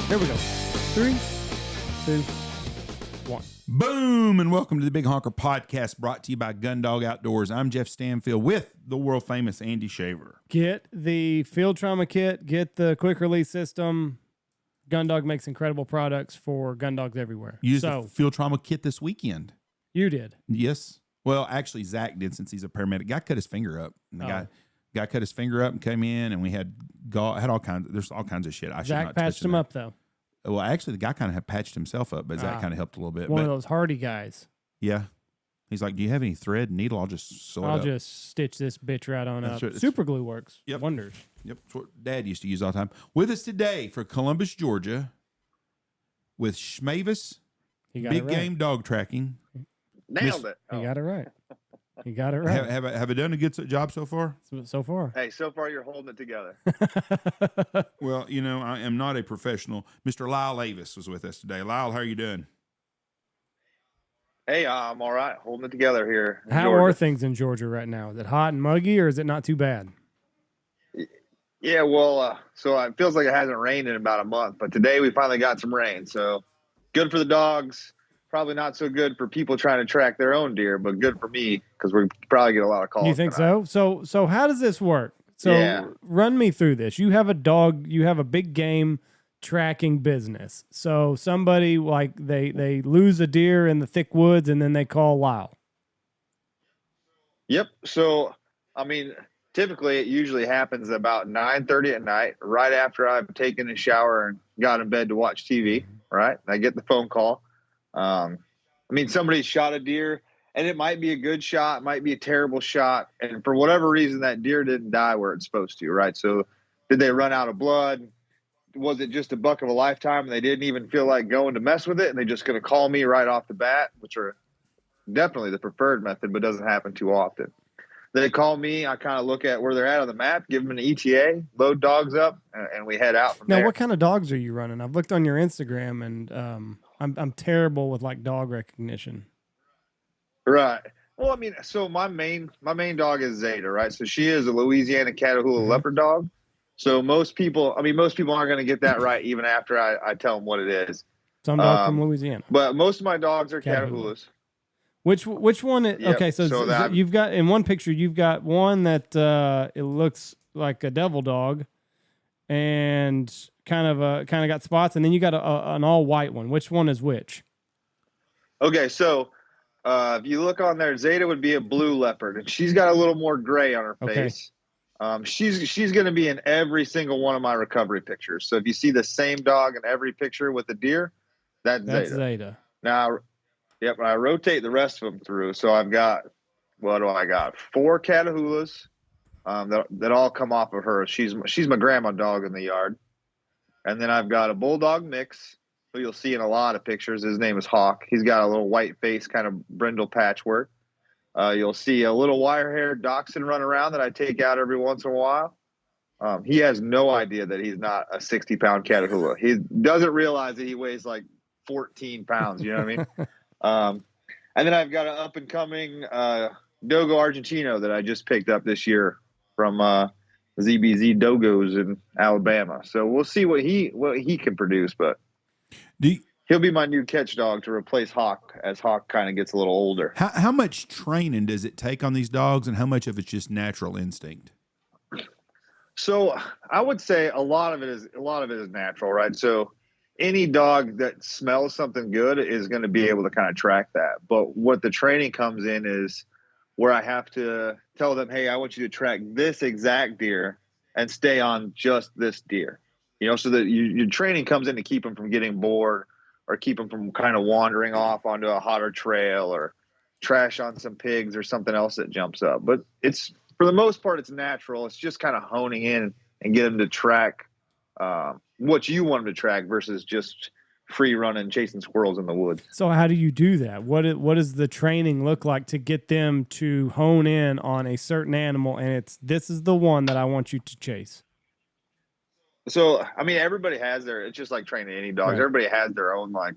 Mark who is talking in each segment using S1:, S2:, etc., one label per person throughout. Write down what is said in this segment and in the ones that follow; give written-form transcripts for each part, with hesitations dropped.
S1: Here we go. 3, 2, 1.
S2: Boom, and welcome to the Big Honker Podcast, brought to you by Gundog Outdoors. I'm Jeff Stanfield with the world famous Andy Shaver.
S1: Get the field trauma kit. Get the quick release system. Gundog makes incredible products for gun dogs everywhere.
S2: Used the field trauma kit this weekend.
S1: You did?
S2: Yes. Well, actually, Zach did, since he's a paramedic. Guy cut his finger up. And the guy cut his finger up and came in, and we had all kinds. There's all kinds of shit.
S1: Zach patched him up though.
S2: Well, actually, the guy kind of had patched himself up, but Zach kind of helped a little bit.
S1: One of those hardy guys.
S2: Yeah. He's like, do you have any thread and needle? I'll just sew it up.
S1: I'll just stitch this bitch right on up.
S2: Right.
S1: Super glue works.
S2: Yep.
S1: Wonders.
S2: Yep. That's what Dad used to use all the time. With us today for Columbus, Georgia, with Schmavis, Big Game Dog Tracking.
S3: Nailed it.
S1: You got it right. You got it right.
S2: Have I done a good job so far?
S1: So far.
S3: Hey, so far you're holding it together.
S2: Well, you know, I am not a professional. Mr. Lyle Avis was with us today. Lyle, how are you doing?
S3: Hey, I'm all right. Holding it together here.
S1: How are things in Georgia right now? Is it hot and muggy, or is it not too bad?
S3: Yeah, well, so it feels like it hasn't rained in about a month, but today we finally got some rain. So good for the dogs. Probably not so good for people trying to track their own deer, but good for me because we probably get a lot of calls.
S1: You think so? So how does this work? So run me through this. You have a dog, you have a big game tracking business. So somebody like they lose a deer in the thick woods and then they call Lyle.
S3: Yep. So, I mean, typically it usually happens about 9:30 at night, right after I've taken a shower and got in bed to watch TV, right? I get the phone call. I mean, somebody shot a deer and it might be a good shot, might be a terrible shot. And for whatever reason, that deer didn't die where it's supposed to, right? So did they run out of blood? Was it just a buck of a lifetime and they didn't even feel like going to mess with it? And they're just going to call me right off the bat, which are definitely the preferred method, but doesn't happen too often. They call me. I kind of look at where they're at on the map, give them an ETA, load dogs up, and we head out from there.
S1: Now, what kind of dogs are you running? I've looked on your Instagram, and I'm terrible with like dog recognition.
S3: Right. Well, I mean, so my main dog is Zeta, right? So she is a Louisiana Catahoula leopard dog. So most people aren't going to get that right even after I tell them what it is.
S1: Some dog from Louisiana.
S3: But most of my dogs are Catahoulas.
S1: Which one? Okay, so you've got in one picture you've got one that it looks like a devil dog, and kind of got spots, and then you got an all white one. Which one is which?
S3: Okay, so if you look on there, Zeta would be a blue leopard, and she's got a little more gray on her face. She's going to be in every single one of my recovery pictures. So if you see the same dog in every picture with the deer, that's Zeta. Now. Yep, I rotate the rest of them through. So I've got, what do I got? 4 Catahoulas that all come off of her. She's my grandma dog in the yard. And then I've got a bulldog mix, who you'll see in a lot of pictures. His name is Hawk. He's got a little white face, kind of brindle patchwork. You'll see a little wire-haired dachshund run around that I take out every once in a while. He has no idea that he's not a 60-pound Catahoula. He doesn't realize that he weighs like 14 pounds. You know what I mean? And then I've got an up-and-coming Dogo Argentino that I just picked up this year from ZBZ Dogos in Alabama. So we'll see what he can produce, but he'll be my new catch dog to replace Hawk as Hawk kind of gets a little older.
S2: How much training does it take on these dogs, and how much of it's just natural instinct?
S3: So I would say a lot of it is natural, right? So any dog that smells something good is going to be able to kind of track that. But what the training comes in is where I have to tell them, hey, I want you to track this exact deer and stay on just this deer, so that your training comes in to keep them from getting bored or keep them from kind of wandering off onto a hotter trail or trash on some pigs or something else that jumps up. But it's for the most part, it's natural. It's just kind of honing in and get them to track what you want them to track versus just free running, chasing squirrels in the woods.
S1: So how do you do that? What does the training look like to get them to hone in on a certain animal and this is the one that I want you to chase?
S3: So, I mean, everybody has it's just like training any dogs. Right. Everybody has their own like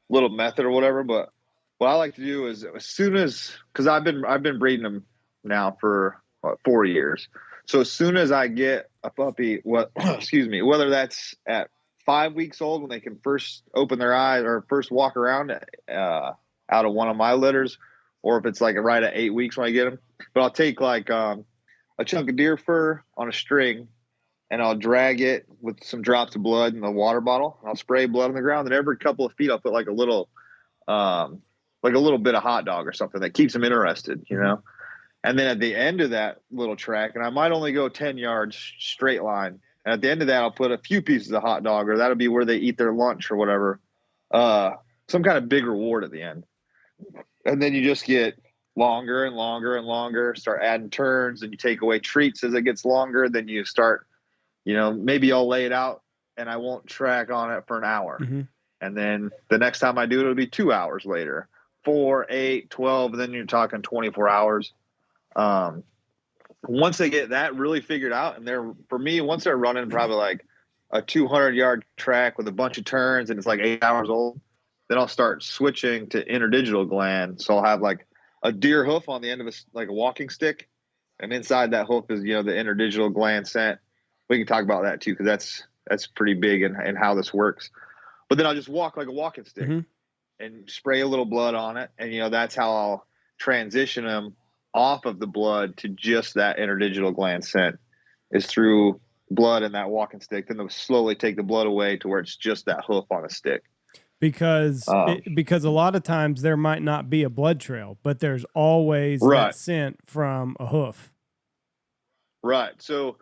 S3: little method or whatever. But what I like to do is as soon as, cause I've been breeding them now for 4 years. So as soon as I get a puppy, whether that's at 5 weeks old when they can first open their eyes or first walk around out of one of my litters, or if it's like right at 8 weeks when I get them. But I'll take like a chunk of deer fur on a string, and I'll drag it with some drops of blood in the water bottle. I'll spray blood on the ground, and every couple of feet I'll put like a little bit of hot dog or something that keeps them interested, you know. And then at the end of that little track, and I might only go 10 yards straight line. And at the end of that, I'll put a few pieces of hot dog, or that'll be where they eat their lunch or whatever. Some kind of big reward at the end. And then you just get longer and longer and longer, start adding turns, and you take away treats as it gets longer. Then you start, you know, maybe I'll lay it out and I won't track on it for an hour. Mm-hmm. And then the next time I do it, it'll be 2 hours later, 4, 8, 12. And then you're talking 24 hours. Once they get that really figured out, and once they're running probably like a 200-yard track with a bunch of turns and it's like 8 hours old, then I'll start switching to interdigital gland. So I'll have like a deer hoof on the end of like a walking stick, and inside that hoof is, you know, the interdigital gland scent. We can talk about that too, because that's pretty big in how this works. But then I'll just walk like a walking stick and spray a little blood on it, and you know that's how I'll transition them off of the blood to just that interdigital gland scent, is through blood in that walking stick. Then they'll slowly take the blood away to where it's just that hoof on a stick. Because
S1: a lot of times there might not be a blood trail, but there's always that scent from a hoof.
S3: Right. So,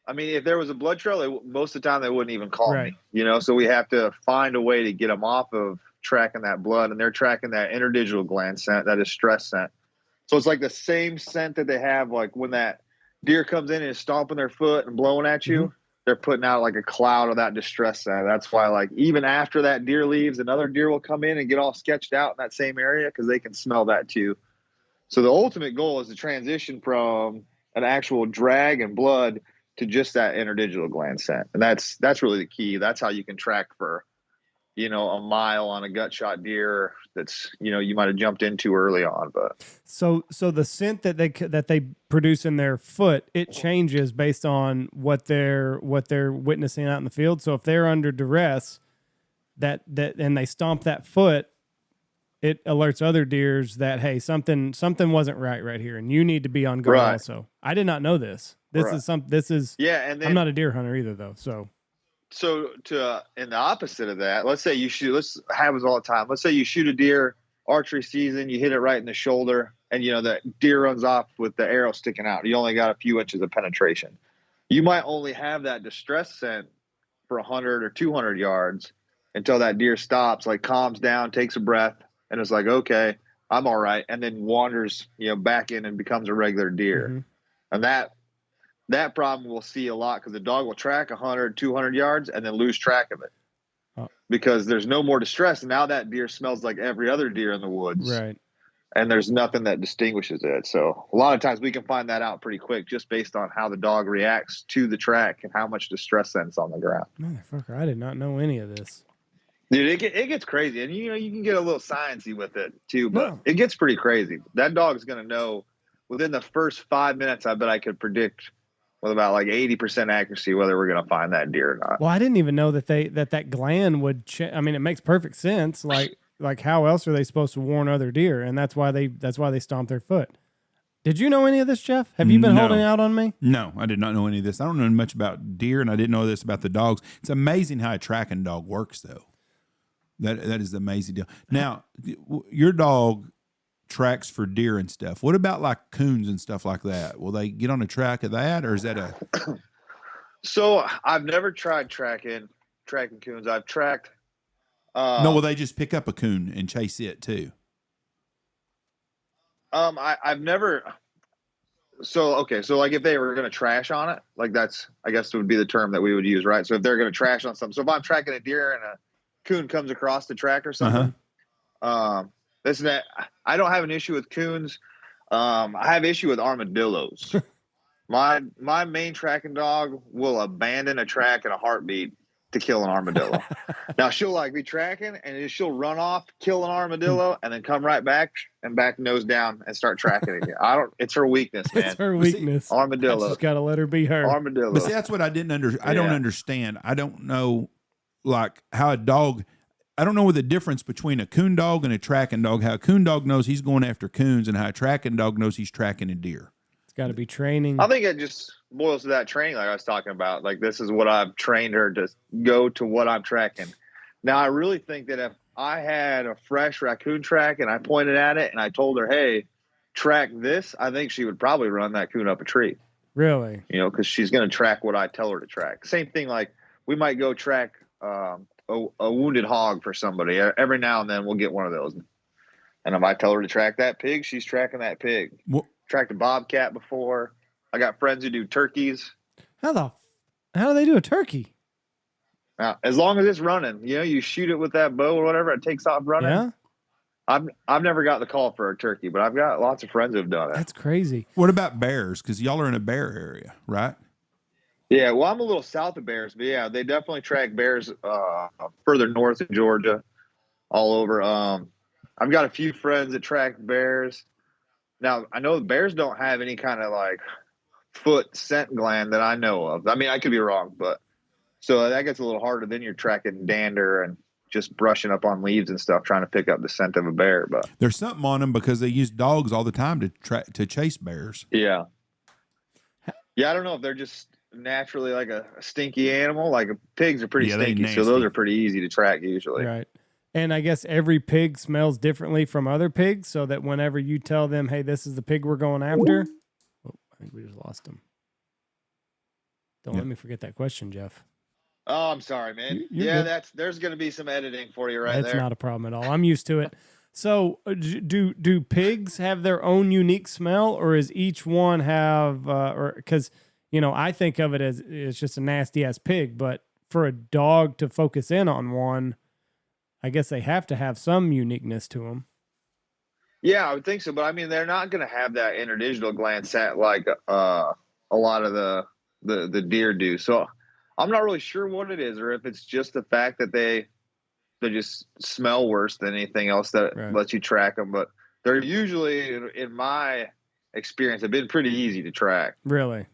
S3: I mean, if there was a blood trail, most of the time they wouldn't even call me, you know? So we have to find a way to get them off of tracking that blood, and they're tracking that interdigital gland scent, that is stress scent. So it's like the same scent that they have, like when that deer comes in and is stomping their foot and blowing at you, they're putting out like a cloud of that distress scent. That's why, like, even after that deer leaves, another deer will come in and get all sketched out in that same area because they can smell that too. So the ultimate goal is to transition from an actual drag and blood to just that interdigital gland scent. And that's really the key. That's how you can track for, you know, a mile on a gut shot deer that's, you know, you might have jumped into early on. But
S1: so the scent that they produce in their foot, it changes based on what they're witnessing out in the field. So if they're under duress, that and they stomp that foot, it alerts other deers that, hey, something wasn't right here, and you need to be on guard also. I did not know this. This is and then, I'm not a deer hunter either though. So in the opposite of that, let's say let's have us all the time. Let's say you shoot a deer archery season, you hit it right in the shoulder, and you know that deer runs off with the arrow sticking out. You only got a few inches of penetration. You might only have that distress scent for 100 or 200 yards until that deer stops, like calms down, takes a breath, and it's like, okay, I'm all right, and then wanders, you know, back in and becomes a regular deer. And that problem we'll see a lot, because the dog will track 100, 200 yards and then lose track of it because there's no more distress. And now that deer smells like every other deer in the woods. Right.
S3: And there's nothing that distinguishes it. So a lot of times we can find that out pretty quick just based on how the dog reacts to the track and how much distress scent's on the ground.
S1: Motherfucker, I did not know any of this.
S3: Dude, it gets crazy. And, you know, you can get a little sciencey with it too, but it gets pretty crazy. That dog's going to know within the first 5 minutes. I bet I could predict with about like 80% accuracy whether we're going to find that deer or not.
S1: Well, I didn't even know that gland would I mean, it makes perfect sense. Like how else are they supposed to warn other deer? And that's why they stomp their foot. Did you know any of this, Jeff? Have you been holding out on me?
S2: No, I did not know any of this. I don't know much about deer, and I didn't know this about the dogs. It's amazing how a tracking dog works, though. That is the amazing deal. Now, your dog tracks for deer and stuff. What about like coons and stuff like that? Will they get on a track of that, or is that a?
S3: So I've never tried tracking coons. I've tracked.
S2: No, will they just pick up a coon and chase it too?
S3: I've never. okay. So like if they were going to trash on it, like that's, I guess would be the term that we would use, right? So if they're going to trash on something, so if I'm tracking a deer and a coon comes across the track or something, this and that, I don't have an issue with coons. I have issue with armadillos. My main tracking dog will abandon a track in a heartbeat to kill an armadillo. Now she'll like be tracking and she'll run off, kill an armadillo, and then come right back and back nose down and start tracking again. It's her weakness, man.
S1: It's her weakness.
S3: Armadillo.
S1: Just gotta let her be her.
S3: Armadillo.
S2: But see, that's what I didn't I don't understand. I don't know, like how a dog. I don't know what the difference between a coon dog and a tracking dog. How a coon dog knows he's going after coons, and how a tracking dog knows he's tracking a deer.
S1: It's got to be training.
S3: I think it just boils to that training, like I was talking about. Like this is what I've trained her to go to what I'm tracking. Now I really think that if I had a fresh raccoon track and I pointed at it and I told her, "Hey, track this," I think she would probably run that coon up a tree.
S1: Really?
S3: You know, because she's going to track what I tell her to track. Same thing. Like we might go track a wounded hog for somebody. Every now and then we'll get one of those. And if I tell her to track that pig, she's tracking that pig.
S2: What?
S3: Tracked a bobcat before. I got friends who do turkeys.
S1: How do they do a turkey?
S3: Now, as long as it's running, you know, you shoot it with that bow or whatever, it takes off running.
S1: Yeah.
S3: I've never got the call for a turkey, but I've got lots of friends who've done it.
S1: That's crazy.
S2: What about bears? Because y'all are in a bear area, right?
S3: Yeah, well, I'm a little south of bears, but yeah, they definitely track bears further north in Georgia, all over. I've got a few friends that track bears. Now, I know the bears don't have any kind of like foot scent gland that I know of. I mean, I could be wrong, but so that gets a little harder. Then you're tracking dander and just brushing up on leaves and stuff, trying to pick up the scent of a bear. But
S2: there's something on them because they use dogs all the time to chase bears.
S3: Yeah. Yeah, I don't know if they're just naturally like a stinky animal. Like pigs are pretty stinky, so those are pretty easy to track usually.
S1: Right. And I guess every pig smells differently from other pigs, so that whenever you tell them, "Hey, this is the pig we're going after," I think we just lost him. Don't let me forget that question, Jeff.
S3: Oh, I'm sorry, man. There's going to be some editing for you right there.
S1: That's not a problem at all. I'm used to it. So, do pigs have their own unique smell, or is each one have? Or because I think of it as it's just a nasty ass pig, but for a dog to focus in on one, I guess they have to have some uniqueness to them.
S3: Yeah, I would think so. But I mean, they're not going to have that interdigital gland set like a lot of the deer do. So I'm not really sure what it is, or if it's just the fact that they just smell worse than anything else that lets you track them. But they're usually, in my experience, have been pretty easy to track.
S1: Really.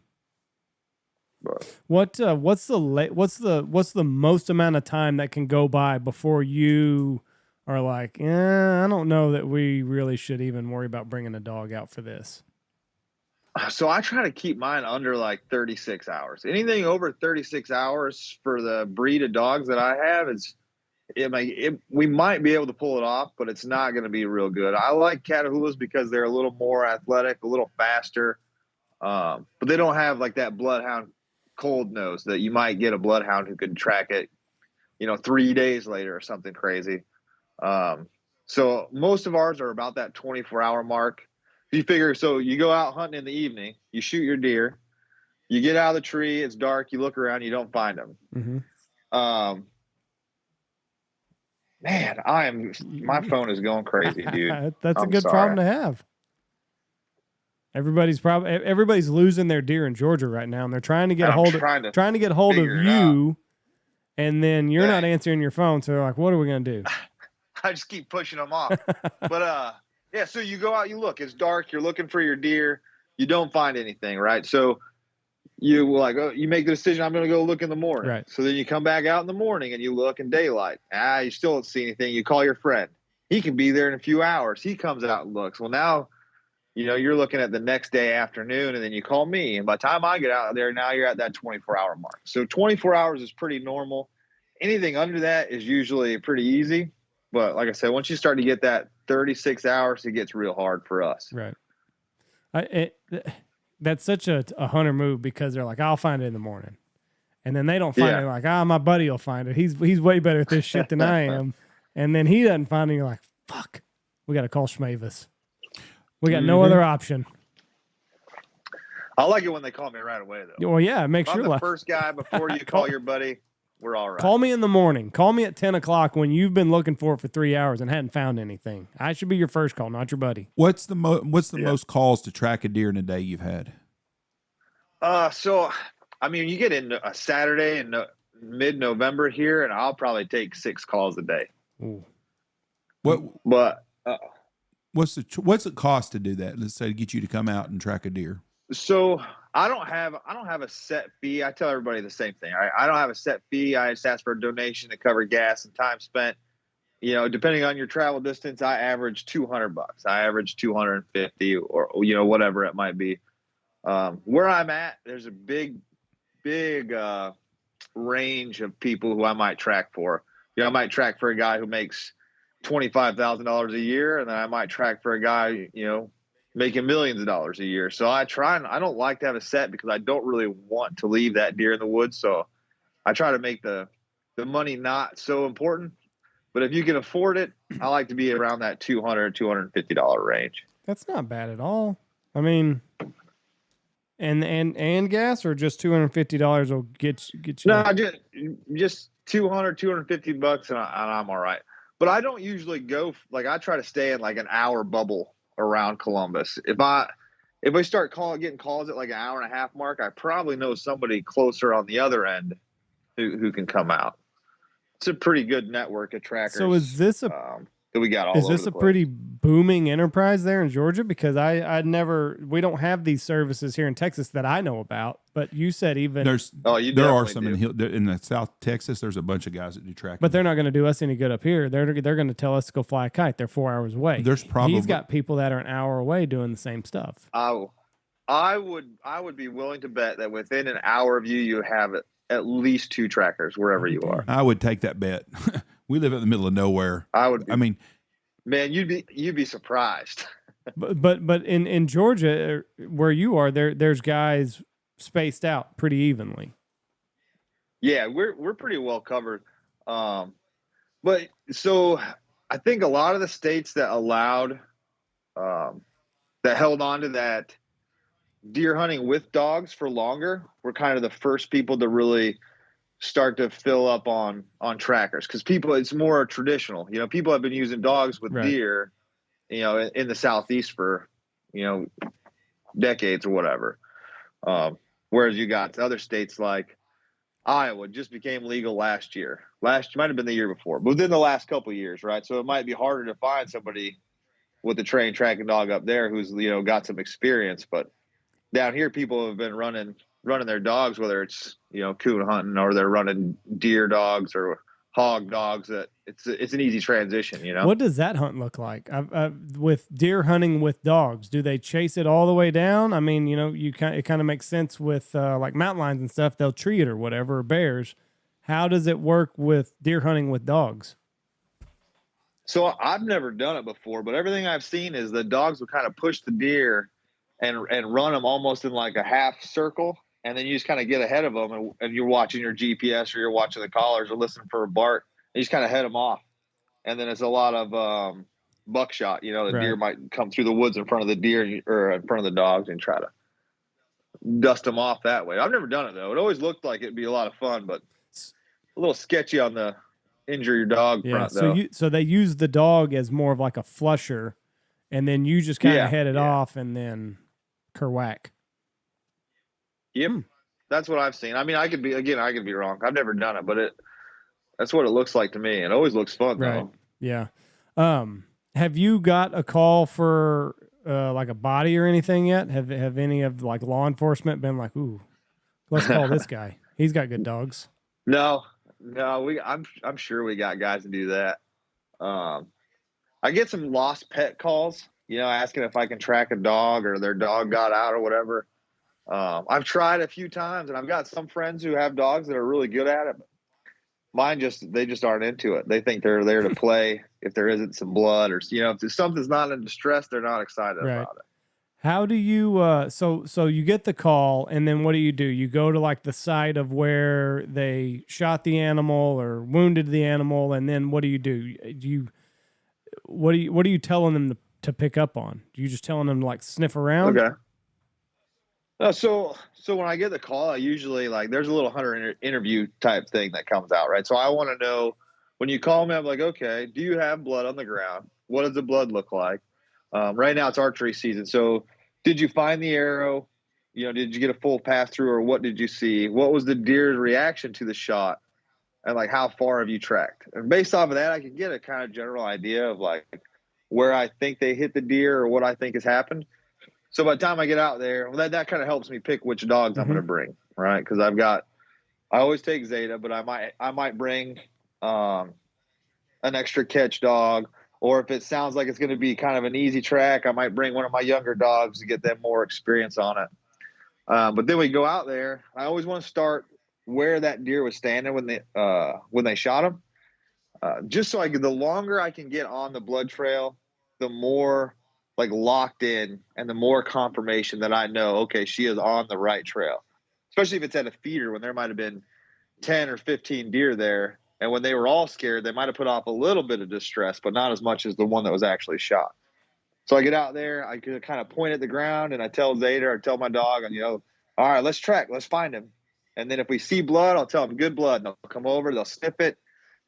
S1: What's the most amount of time that can go by before you are like, I don't know that we really should even worry about bringing a dog out for this?
S3: So I try to keep mine under like 36 hours. Anything over 36 hours for the breed of dogs that I have we might be able to pull it off, but it's not going to be real good. I like Catahoulas because they're a little more athletic, a little faster, but they don't have like that bloodhound cold nose that you might get a bloodhound who could track it, 3 days later or something crazy. So most of ours are about that 24-hour mark. You figure, so you go out hunting in the evening, you shoot your deer, you get out of the tree, it's dark, you look around, you don't find them.
S1: Mm-hmm.
S3: Man, my phone is going crazy, dude.
S1: That's a good problem to have. Everybody's losing their deer in Georgia right now, and they're trying to get a hold of you, and then you're not answering your phone. So they're like, "What are we gonna do?"
S3: I just keep pushing them off. But yeah. So you go out, you look. It's dark. You're looking for your deer. You don't find anything, right? So you you make the decision. I'm gonna go look in the morning.
S1: Right.
S3: So then you come back out in the morning and you look in daylight. You still don't see anything. You call your friend. He can be there in a few hours. He comes out and looks. Well, now. You're looking at the next day afternoon, and then you call me. And by the time I get out there, now you're at that 24-hour mark. So 24 hours is pretty normal. Anything under that is usually pretty easy. But like I said, once you start to get that 36 hours, it gets real hard for us.
S1: Right. That's such a hunter move because they're like, I'll find it in the morning. And then they don't find it. Like, my buddy will find it. He's way better at this shit than I am. And then he doesn't find it. You're like, fuck, we got to call Schmavis. We got no other option.
S3: I like it when they call me right away, though.
S1: Well, yeah, make sure
S3: I'm the first guy before you call your buddy. We're all right.
S1: Call me in the morning. Call me at 10 o'clock when you've been looking for it for 3 hours and hadn't found anything. I should be your first call, not your buddy.
S2: What's the most calls to track a deer in a day you've had?
S3: So, I mean, you get into a Saturday in mid-November here, and I'll probably take 6 calls a day.
S1: Ooh.
S2: What's it cost to do that? Let's say to get you to come out and track a deer.
S3: So I don't have a set fee. I tell everybody the same thing. I don't have a set fee. I just ask for a donation to cover gas and time spent. You know, depending on your travel distance, I average $200. I average 250 or whatever it might be. Where I'm at, there's a big range of people who I might track for. I might track for a guy who makes $25,000 a year, and then I might track for a guy, making millions of dollars a year. So I don't like to have a set because I don't really want to leave that deer in the woods. So I try to make the money not so important. But if you can afford it, I like to be around that $200, $250 range. That's
S1: not bad at all. I mean, and gas, or just $250 will get you.
S3: No, just $200, $250, and I'm all right. But I don't usually go, I try to stay in an hour bubble around Columbus. If I start getting calls at an hour and a half mark, I probably know somebody closer on the other end who can come out. It's a pretty good network of trackers.
S1: So is this that
S3: we got all
S1: is
S3: over
S1: this
S3: the
S1: a
S3: place.
S1: pretty booming enterprise there in Georgia? Because we don't have these services here in Texas that I know about. But you said even
S2: there are some in the South Texas. There's a bunch of guys that do tracking,
S1: but they're not going to do us any good up here. They're going to tell us to go fly a kite. They're 4 hours away. He's got people that are an hour away doing the same stuff.
S3: I would be willing to bet that within an hour of you have at least 2 trackers wherever you are.
S2: I would take that bet. We live in the middle of nowhere.
S3: Man, you'd be surprised.
S1: but in Georgia, where you are, there's guys spaced out pretty evenly.
S3: Yeah, we're pretty well covered. But so I think a lot of the states that allowed that held on to that deer hunting with dogs for longer were kind of the first people to really start to fill up on trackers, because it's more traditional. People have been using dogs with deer, in the Southeast for, decades or whatever. Whereas you got other states like Iowa just became legal last year. Might have been the year before, but within the last couple of years, right? So it might be harder to find somebody with a trained tracking dog up there who's, got some experience. But down here, people have been running their dogs, whether it's, coon hunting or they're running deer dogs or hog dogs. That it's an easy transition,
S1: What does that hunt look like? With deer hunting with dogs, do they chase it all the way down? I mean, it kind of makes sense with mountain lions and stuff. They'll tree it or whatever, or bears. How does it work with deer hunting with dogs?
S3: So I've never done it before, but everything I've seen is the dogs will kind of push the deer and run them almost in a half circle. And then you just kind of get ahead of them, and you're watching your GPS or you're watching the collars or listening for a bark. And you just kind of head them off. And then it's a lot of buckshot. The deer might come through the woods in front of the deer or in front of the dogs and try to dust them off that way. I've never done it, though. It always looked like it'd be a lot of fun, but a little sketchy on the injure your dog front, though.
S1: So they use the dog as more of like a flusher, and then you just kind of head it off and then kerwhack.
S3: Yep. That's what I've seen. I mean, I could be wrong. I've never done it, but that's what it looks like to me. It always looks fun, though.
S1: Yeah. Have you got a call for a body or anything yet? Have any of law enforcement been like, ooh, let's call this guy. He's got good dogs.
S3: No, I'm sure we got guys to do that. I get some lost pet calls, asking if I can track a dog or their dog got out or whatever. I've tried a few times, and I've got some friends who have dogs that are really good at it. But mine they just aren't into it. They think they're there to play. If there isn't some blood or, if something's not in distress, they're not excited about it.
S1: How do you, so you get the call, and then what do? You go to the site of where they shot the animal or wounded the animal. And then what do? What are you telling them to pick up on? Do you just telling them to sniff around?
S3: Okay. So when I get the call, I usually there's a little hunter interview type thing that comes out, right? So I want to know when you call me, I'm like, okay, do you have blood on the ground? What does the blood look like? Right now it's archery season. So did you find the arrow? Did you get a full pass through, or what did you see? What was the deer's reaction to the shot? And how far have you tracked? And based off of that, I can get a kind of general idea of where I think they hit the deer or what I think has happened. So by the time I get out there, that kind of helps me pick which dogs I'm going to bring, right? Because I always take Zeta, but I might bring an extra catch dog, or if it sounds like it's going to be kind of an easy track, I might bring one of my younger dogs to get them more experience on it. But then we go out there. I always want to start where that deer was standing when they shot him, just so the longer I can get on the blood trail, the more locked in and the more confirmation that I know, okay, she is on the right trail, especially if it's at a feeder when there might've been 10 or 15 deer there. And when they were all scared, they might've put off a little bit of distress, but not as much as the one that was actually shot. So I get out there, I could kind of point at the ground and I tell Zeta or tell my dog, and all right, let's track, let's find him. And then if we see blood, I'll tell them good blood, and they'll come over, they'll sniff it.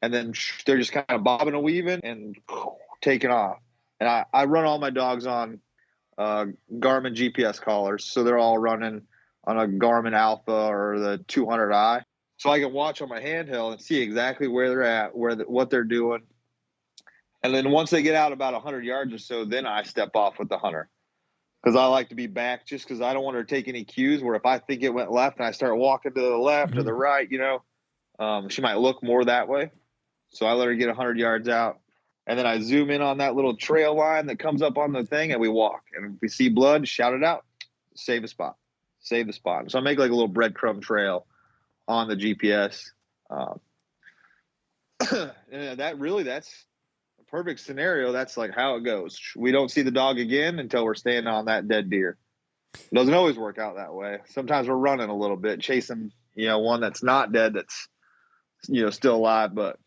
S3: And then they're just kind of bobbing and weaving and taking off. And I run all my dogs on Garmin GPS collars. So they're all running on a Garmin Alpha or the 200i. So I can watch on my handheld and see exactly where they're at, what they're doing. And then once they get out about 100 yards or so, then I step off with the hunter. Because I like to be back just because I don't want her to take any cues where if I think it went left and I start walking to the left or the right, she might look more that way. So I let her get 100 yards out. And then I zoom in on that little trail line that comes up on the thing, and we walk. And if we see blood, shout it out, save a spot, save the spot. So I make a little breadcrumb trail on the GPS. And that's a perfect scenario. That's how it goes. We don't see the dog again until we're standing on that dead deer. It doesn't always work out that way. Sometimes we're running a little bit, chasing, one that's not dead, that's, still alive, but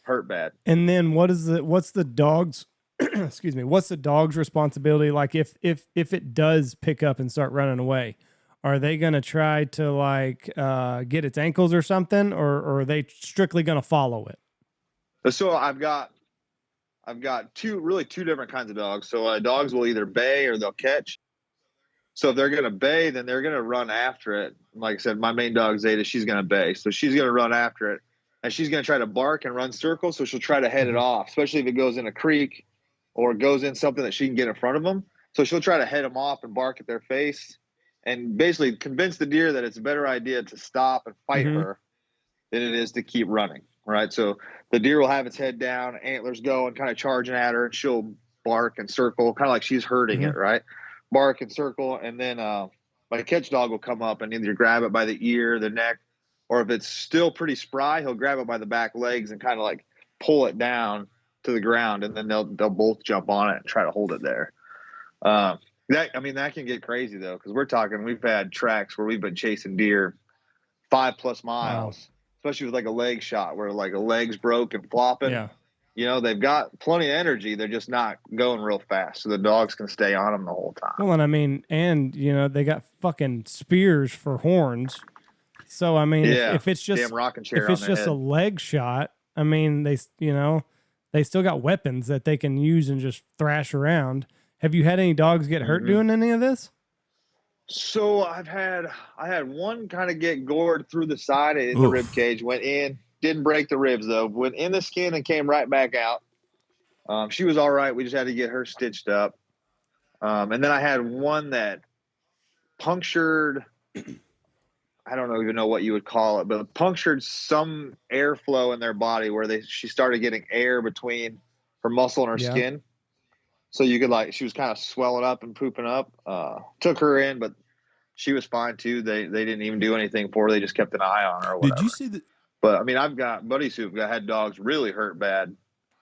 S3: hurt bad.
S1: And then what's the dog's excuse me, what's the dog's responsibility? If it does pick up and start running away, are they going to try to get its ankles or something, or are they strictly going to follow it?
S3: So I've got two different kinds of dogs. So dogs will either bay or they'll catch. So if they're going to bay, then they're going to run after it. Like I said, my main dog Zeta, she's going to bay. So she's going to run after it. And she's going to try to bark and run circles, so she'll try to head it off, especially if it goes in a creek or goes in something that she can get in front of them. So she'll try to head them off and bark at their face and basically convince the deer that it's a better idea to stop and fight her than it is to keep running, right? So the deer will have its head down, antlers go and kind of charging at her, and she'll bark and circle, kind of like she's herding it, right? Bark and circle, and then my catch dog will come up and either grab it by the ear, the neck, or if it's still pretty spry, he'll grab it by the back legs and kind of pull it down to the ground, and then they'll both jump on it and try to hold it there. That can get crazy though, because we've had tracks where we've been chasing deer 5+ miles, especially with a leg shot where a leg's broke and flopping. Yeah. They've got plenty of energy. They're just not going real fast, so the dogs can stay on them the whole time.
S1: Well, and they got fucking spears for horns. So if it's just
S3: damn rocking chair,
S1: if it's just a leg shot, they still got weapons that they can use and just thrash around. Have you had any dogs get hurt doing any of this?
S3: So I had one kind of get gored through the side in the rib cage, went in, didn't break the ribs though, went in the skin and came right back out. She was all right. We just had to get her stitched up. And then I had one that punctured, I don't even know what you would call it, but punctured some airflow in their body where she started getting air between her muscle and her skin. So you could she was kind of swelling up and pooping up. Took her in, but she was fine too. They didn't even do anything for her. They just kept an eye on her or whatever.
S2: Did you see that?
S3: But I've got buddies who've had dogs really hurt bad,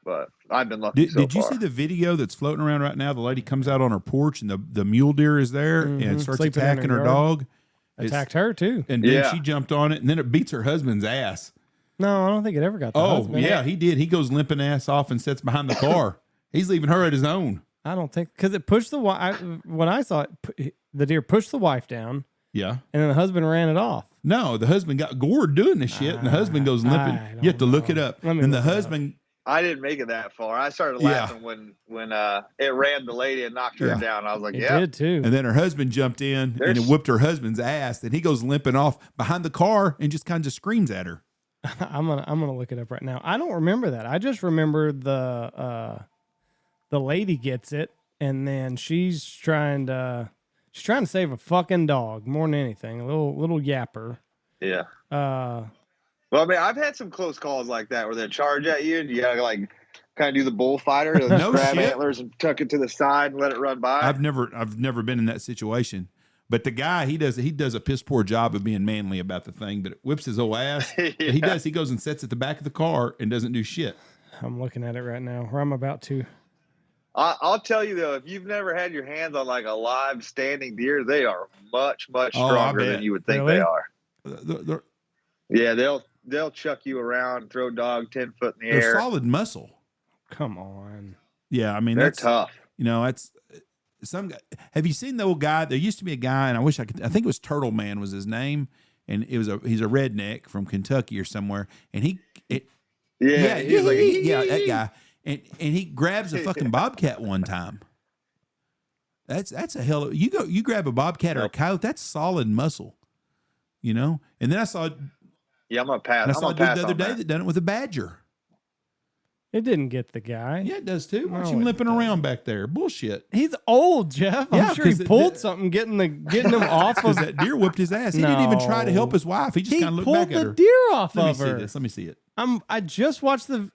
S3: but I've been lucky so far.
S2: Did you see the video that's floating around right now? The lady comes out on her porch and the mule deer is there and starts attacking her dog.
S1: Attacked her too.
S2: And then she jumped on it, and then it beats her husband's ass.
S1: No, I don't think it ever got the husband.
S2: Yeah, he did. He goes limping ass off and sits behind the car. He's leaving her at his own.
S1: I don't think, because it pushed the wife. When I saw it, the deer pushed the wife down,
S2: Yeah.
S1: And then the husband ran it off.
S2: No, the husband got gored doing this shit, and the husband goes limping. You have to look it up. And the husband.
S3: I didn't make it that far. I started laughing when it ran the lady and knocked her down. I was like,
S1: yeah. It did too.
S2: And then her husband jumped in and it whipped her husband's ass, and he goes limping off behind the car and just kind of screams at her.
S1: I'm gonna look it up right now. I don't remember that. I just remember the lady gets it, and then she's trying to save a fucking dog more than anything. A little yapper.
S3: Yeah. Well, I mean, I've had some close calls like that where they charge at you and you gotta like kind of do the bullfighter, just grab antlers and tuck it to the side and let it run by.
S2: I've never been in that situation. But the guy, he does a piss poor job of being manly about the thing, but it whips his old ass. Yeah. He goes and sits at the back of the car and doesn't do shit.
S1: I'm looking at it right now, or I'm about to.
S3: I'll tell you though, if you've never had your hands on like a live standing deer, they are much stronger than you would think they are. Yeah, they'll chuck you around, throw dog 10 foot in the air.
S2: They're solid muscle.
S1: Come on.
S2: Yeah, I mean
S3: they're tough.
S2: You know, that's some guy. Have you seen the old guy? There used to be a guy, and I wish I could. I think it was Turtle Man was his name, and he's a redneck from Kentucky or somewhere, and that guy, and he grabs a fucking bobcat one time. That's a hell of you grab a bobcat or a coyote. That's solid muscle, you know. And then I saw.
S3: Yeah, I'm gonna pass.
S2: And I saw a dude the other day that done it with a badger.
S1: It didn't get the guy.
S2: Yeah, it does too. Watch him limping around back there. Bullshit.
S1: He's old, Jeff. I'm sure he pulled something getting him off of.
S2: Because that deer whipped his ass. He didn't even try to help his wife. He just kind of looked back at her.
S1: He pulled the deer off of her.
S2: Let me see it.
S1: I just watched the.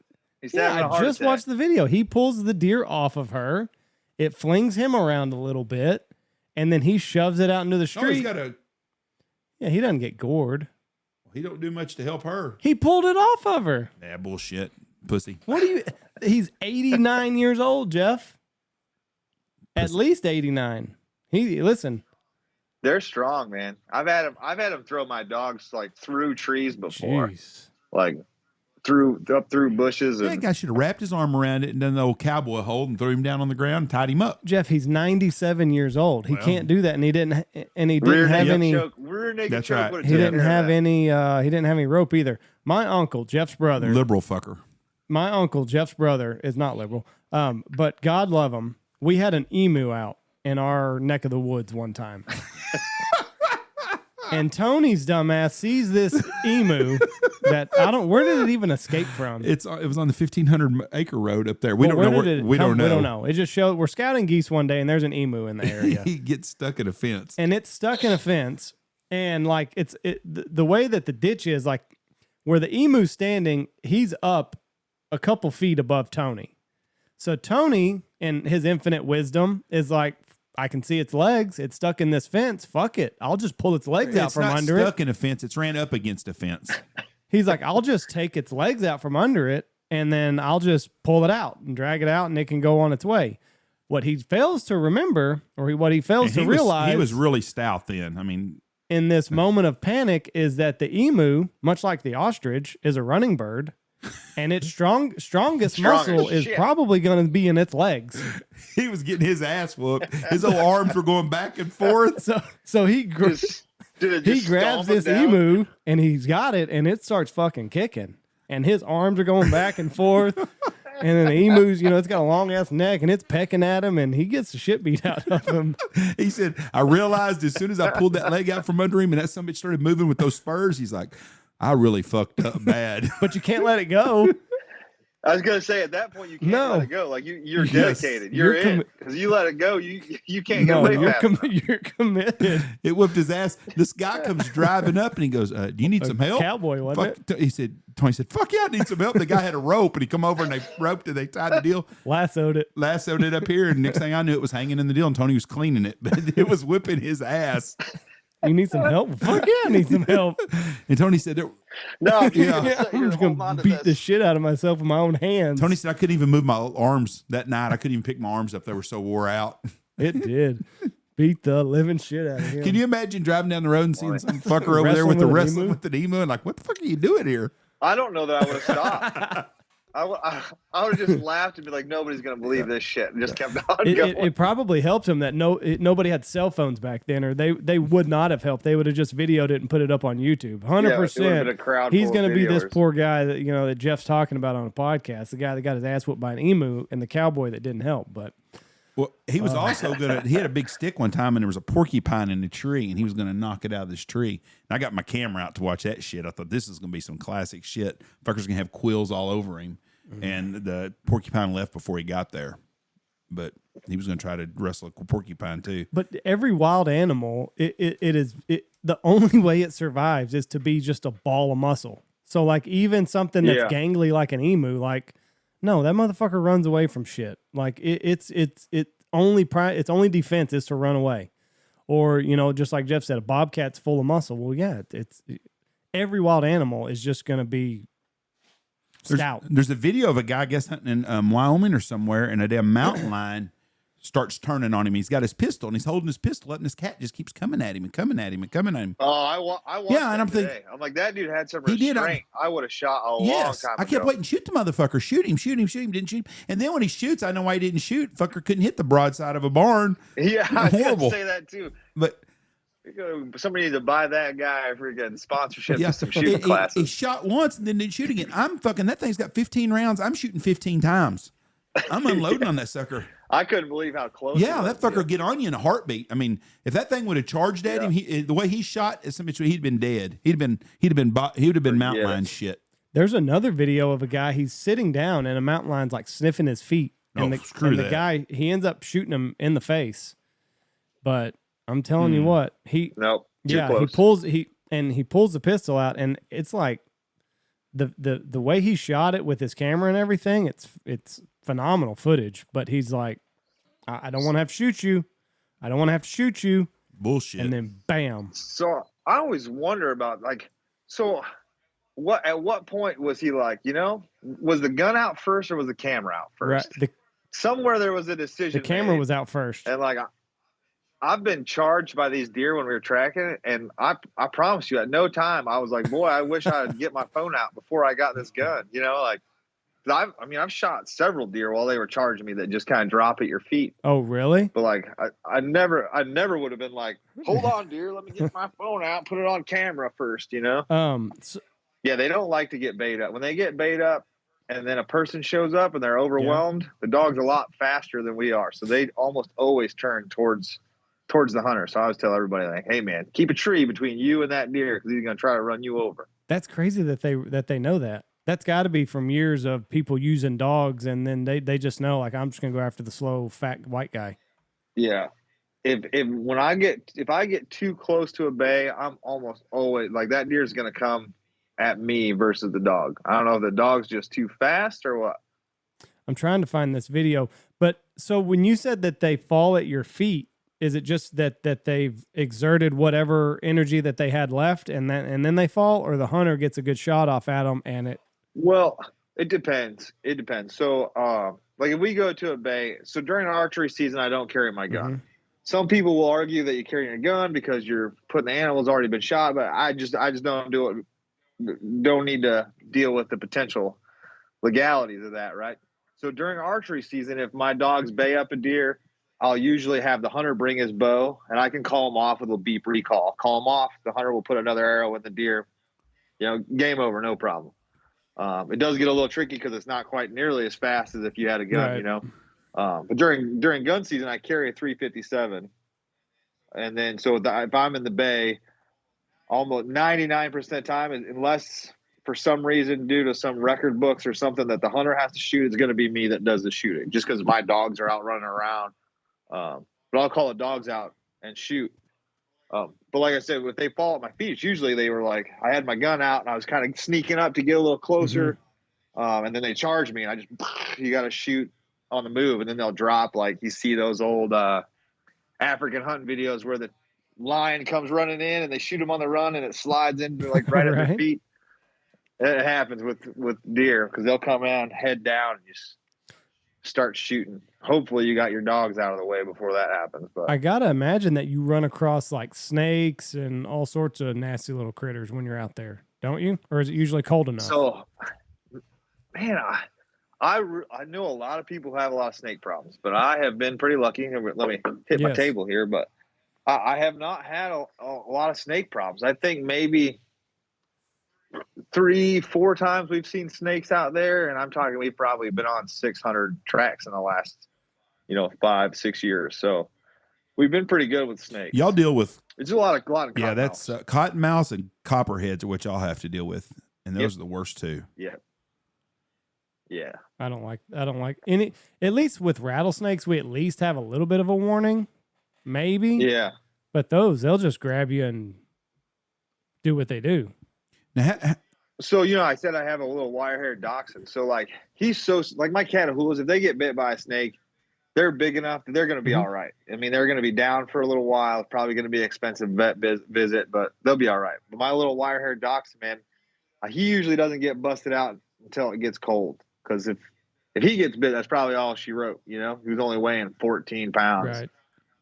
S1: Watched the video. He pulls the deer off of her. It flings him around a little bit, and then he shoves it out into the street. He doesn't get gored.
S2: He don't do much to help her.
S1: He pulled it off of her.
S2: Yeah, bullshit. Pussy.
S1: He's 89 years old, Jeff. At least 89. Listen.
S3: They're strong, man. I've had him throw my dogs like through trees before. Jeez. Like up through bushes.
S2: That guy should have wrapped his arm around it and done the old cowboy hold and threw him down on the ground and tied him up.
S1: Jeff, he's 97 years old. He can't do that, and he didn't have any.
S2: That's right.
S1: He didn't have any rope either. My uncle, Jeff's brother,
S2: liberal fucker.
S1: My uncle, Jeff's brother, is not liberal, but God love him. We had an emu out in our neck of the woods one time. And Tony's dumbass sees this emu that where did it even escape from?
S2: It was on the 1,500 acre road up there. We don't know. We don't know.
S1: It just showed we're scouting geese one day and there's an emu in the area.
S2: He gets stuck in a fence.
S1: And it's stuck in a fence. And like the way that the ditch is, like where the emu's standing, he's up a couple feet above Tony. So Tony, in his infinite wisdom, is like, I can see its legs. It's stuck in this fence. Fuck it. I'll just pull its legs out from under it.
S2: It's stuck in a fence. It's ran up against a fence.
S1: He's like, I'll just take its legs out from under it, and then I'll just pull it out and drag it out, and it can go on its way. What he fails to remember, or what he fails to realize...
S2: He was really stout then. I mean...
S1: In this moment of panic is that the emu, much like the ostrich, is a running bird, and its strongest muscle is probably going to be in its legs.
S2: He was getting his ass whooped. His old arms were going back and forth.
S1: So he grabs this emu, and he's got it, and it starts fucking kicking. And his arms are going back and forth. And then the emu's, it's got a long ass neck, and it's pecking at him, and he gets the shit beat out of him.
S2: He said, I realized as soon as I pulled that leg out from under him, and that son bitch started moving with those spurs, he's like, I really fucked up bad.
S1: But you can't let it go.
S3: I was gonna say at that point you can't let it go. Like you're dedicated. You're in because you let it go. You can't get away fast.
S1: You're committed.
S2: It whipped his ass. This guy comes driving up and he goes, "Do you need some help?"
S1: Cowboy, wasn't it?
S2: Tony said, "Fuck yeah, I need some help." The guy had a rope and he come over and they roped it. They tied the deal,
S1: lassoed it
S2: up here. And next thing I knew, it was hanging in the deal and Tony was cleaning it, but it was whipping his ass.
S1: You need some help? Fuck yeah, I need some help.
S2: And Tony said,
S3: "No,
S1: I'm just gonna beat the shit out of myself with my own hands."
S2: Tony said, "I couldn't even move my arms that night. I couldn't even pick my arms up; they were so wore out."
S1: It did. Beat the living shit out of him.
S2: Can you imagine driving down the road and seeing some fucker over there with the wrestling with the emu and like, what the fuck are you doing here?
S3: I don't know that I would have stopped. I would have just laughed and be like, nobody's going to believe this shit, and just kept on going.
S1: It probably helped him that nobody had cell phones back then, or they would not have helped. They would have just videoed it and put it up on YouTube. 100%. He's going to be this poor guy that that Jeff's talking about on a podcast, the guy that got his ass whooped by an emu, and the cowboy that didn't help. But
S2: he was also he had a big stick one time, and there was a porcupine in the tree, and he was going to knock it out of this tree. And I got my camera out to watch that shit. I thought this is going to be some classic shit. Fucker's going to have quills all over him. And the porcupine left before he got there, but he was going to try to wrestle a porcupine too.
S1: But every wild animal, the only way it survives is to be just a ball of muscle. So like even something that's gangly like an emu, like no, that motherfucker runs away from shit. Like its only defense is to run away, or just like Jeff said, a bobcat's full of muscle. Well, yeah, it's every wild animal is just going to be.
S2: There's a video of a guy, I guess, hunting in Wyoming or somewhere, and a damn mountain lion starts turning on him. He's got his pistol, and he's holding his pistol up, and his cat just keeps coming at him and coming at him and coming at him.
S3: Oh, I watched and I'm thinking, I'm like, that dude had some restraint. I would have shot a long time ago.
S2: I kept waiting, shoot the motherfucker, shoot him, didn't shoot him. And then when he shoots, I know why he didn't shoot. Fucker couldn't hit the broadside of a barn.
S3: Yeah, I was going to say that too.
S2: But
S3: somebody needs to buy that guy a freaking sponsorship to some shooting classes.
S2: He shot once and then didn't shoot again. That thing's got 15 rounds. I'm shooting 15 times. I'm unloading on that sucker.
S3: I couldn't believe how close.
S2: Yeah, that fucker would get on you in a heartbeat. I mean, if that thing would have charged at him, the way he shot, he'd been dead. He'd have been mountain lion shit.
S1: There's another video of a guy. He's sitting down and a mountain lion's like sniffing his feet, and the guy, he ends up shooting him in the face, but. I'm telling you what, he pulls the pistol out, and it's like the way he shot it with his camera and everything, it's phenomenal footage. But he's like, I don't want to have to shoot you. I don't want to have to shoot you.
S2: Bullshit.
S1: And then bam.
S3: So I always wonder about at what point was he like, was the gun out first or was the camera out first?
S1: Right.
S3: Somewhere there was a decision.
S1: The camera was out first.
S3: And like, I've been charged by these deer when we were tracking it, and I promise you, at no time I was like, boy, I wish I'd get my phone out before I got this gun. I've shot several deer while they were charging me that just kind of drop at your feet.
S1: Oh, really?
S3: But like, I never would have been like, hold on, deer, let me get my phone out, put it on camera first. Yeah, they don't like to get bait up. When they get bait up, and then a person shows up and they're overwhelmed, the dog's a lot faster than we are, so they almost always turn towards the hunter. So I always tell everybody, like, hey man, keep a tree between you and that deer because he's going to try to run you over.
S1: That's crazy that they know that. That's got to be from years of people using dogs, and then they just know, like, I'm just going to go after the slow fat white guy.
S3: Yeah. If I get too close to a bay, I'm almost always like, that deer is going to come at me versus the dog. I don't know if the dog's just too fast or what.
S1: I'm trying to find this video, but so when you said that they fall at your feet, is it just that they've exerted whatever energy that they had left and then they fall, or the hunter gets a good shot off at them and it?
S3: Well, it depends. So, like if we go to a bay, so during archery season, I don't carry my gun. Mm-hmm. Some people will argue that you're carrying a gun because you're putting the animal's already been shot, but I just don't do it. Don't need to deal with the potential legalities of that, right? So during archery season, if my dogs bay up a deer, I'll usually have the hunter bring his bow, and I can call him off with a beep recall. Call him off. The hunter will put another arrow in the deer. Game over, no problem. It does get a little tricky because it's not quite nearly as fast as if you had a gun, right. But during gun season, I carry a 357, and then so if I'm in the bay, almost 99% of the time, unless for some reason due to some record books or something that the hunter has to shoot, it's going to be me that does the shooting, just because my dogs are out running around. But I'll call the dogs out and shoot. But like I said, if they fall at my feet, usually they were like, I had my gun out and I was kind of sneaking up to get a little closer. Mm-hmm. And then they charged me, and I just, you got to shoot on the move. And then they'll drop, like you see those old African hunting videos where the lion comes running in and they shoot him on the run and it slides into like right at their feet. It happens with deer because they'll come in head down and just start shooting. Hopefully you got your dogs out of the way before that happens. But
S1: I gotta imagine that you run across like snakes and all sorts of nasty little critters when you're out there, don't you? Or is it usually cold enough?
S3: So, man, I know a lot of people have a lot of snake problems, but I have been pretty lucky. Let me hit my table here, but I have not had a lot of snake problems. I think maybe 3-4 times we've seen snakes out there, and I'm talking we've probably been on 600 tracks in the last 5-6 years. So we've been pretty good with snakes.
S2: Y'all deal with
S3: it's a lot of
S2: that's cottonmouths and copperheads, which y'all have to deal with, and those are the worst too.
S3: Yeah.
S1: I don't like any. At least with rattlesnakes, we at least have a little bit of a warning, maybe.
S3: Yeah.
S1: But they'll just grab you and do what they do.
S2: Now,
S3: so I said I have a little wire-haired dachshund. So he's so my Catahoulas. If they get bit by a snake, they're big enough that they're going to be all right. I mean, they're going to be down for a little while. It's probably going to be an expensive vet visit, but they'll be all right. But my little wire-haired dachshund, man, he usually doesn't get busted out until it gets cold. Because if he gets bit, that's probably all she wrote. He was only weighing 14 pounds.
S1: Right.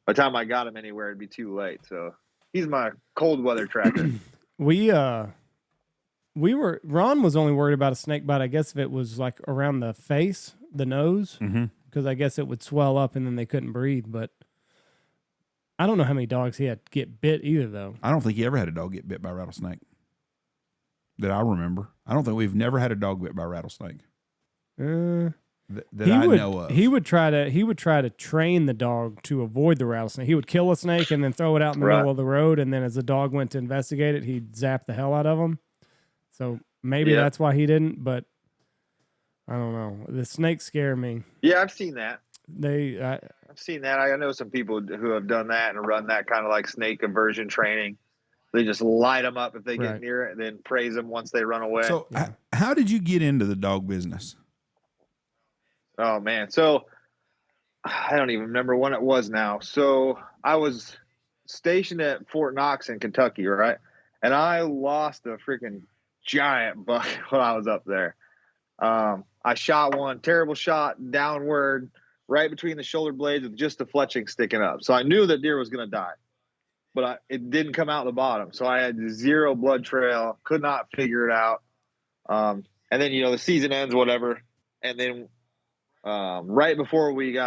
S3: By the time I got him anywhere, it'd be too late. So he's my cold weather tracker.
S1: Ron was only worried about a snake bite, I guess, if it was like around the face, the nose, because I guess it would swell up and then they couldn't breathe. But I don't know how many dogs he had get bit either, though.
S2: I don't think he ever had a dog get bit by a rattlesnake that I remember. I don't think we've never had a dog bit by a rattlesnake. That I know of.
S1: He would try to train the dog to avoid the rattlesnake. He would kill a snake and then throw it out in the middle of the road, and then as the dog went to investigate it, he'd zap the hell out of him. So maybe that's why he didn't, but I don't know. The snakes scare me.
S3: Yeah, I've seen that.
S1: I've
S3: seen that. I know some people who have done that and run that kind of like snake aversion training. They just light them up if they get near it, and then praise them once they run away.
S2: So how did you get into the dog business?
S3: Oh, man. So I don't even remember when it was now. So I was stationed at Fort Knox in Kentucky, right? And I lost a freaking giant buck when I was up there. I shot one terrible shot downward right between the shoulder blades with just the fletching sticking up. So I knew that deer was going to die, but it didn't come out the bottom. So I had zero blood trail, could not figure it out. And then, the season ends, whatever. And then right before we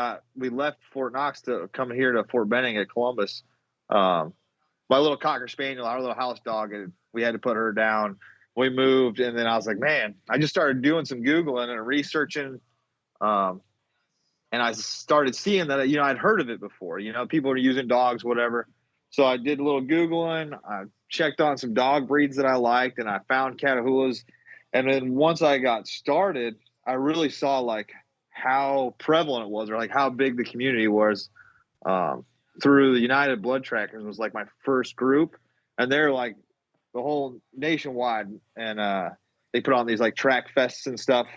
S3: left Fort Knox to come here to Fort Benning at Columbus, my little Cocker Spaniel, our little house dog, we had to put her down. We moved, and then I was like, man, I just started doing some Googling and researching, and I started seeing that, I'd heard of it before. People are using dogs, whatever. So I did a little Googling. I checked on some dog breeds that I liked, and I found Catahoulas. And then once I got started, I really saw how prevalent it was, or how big the community was. Through the United Blood Trackers was my first group, and they're the whole nationwide, and they put on these track fests and stuff,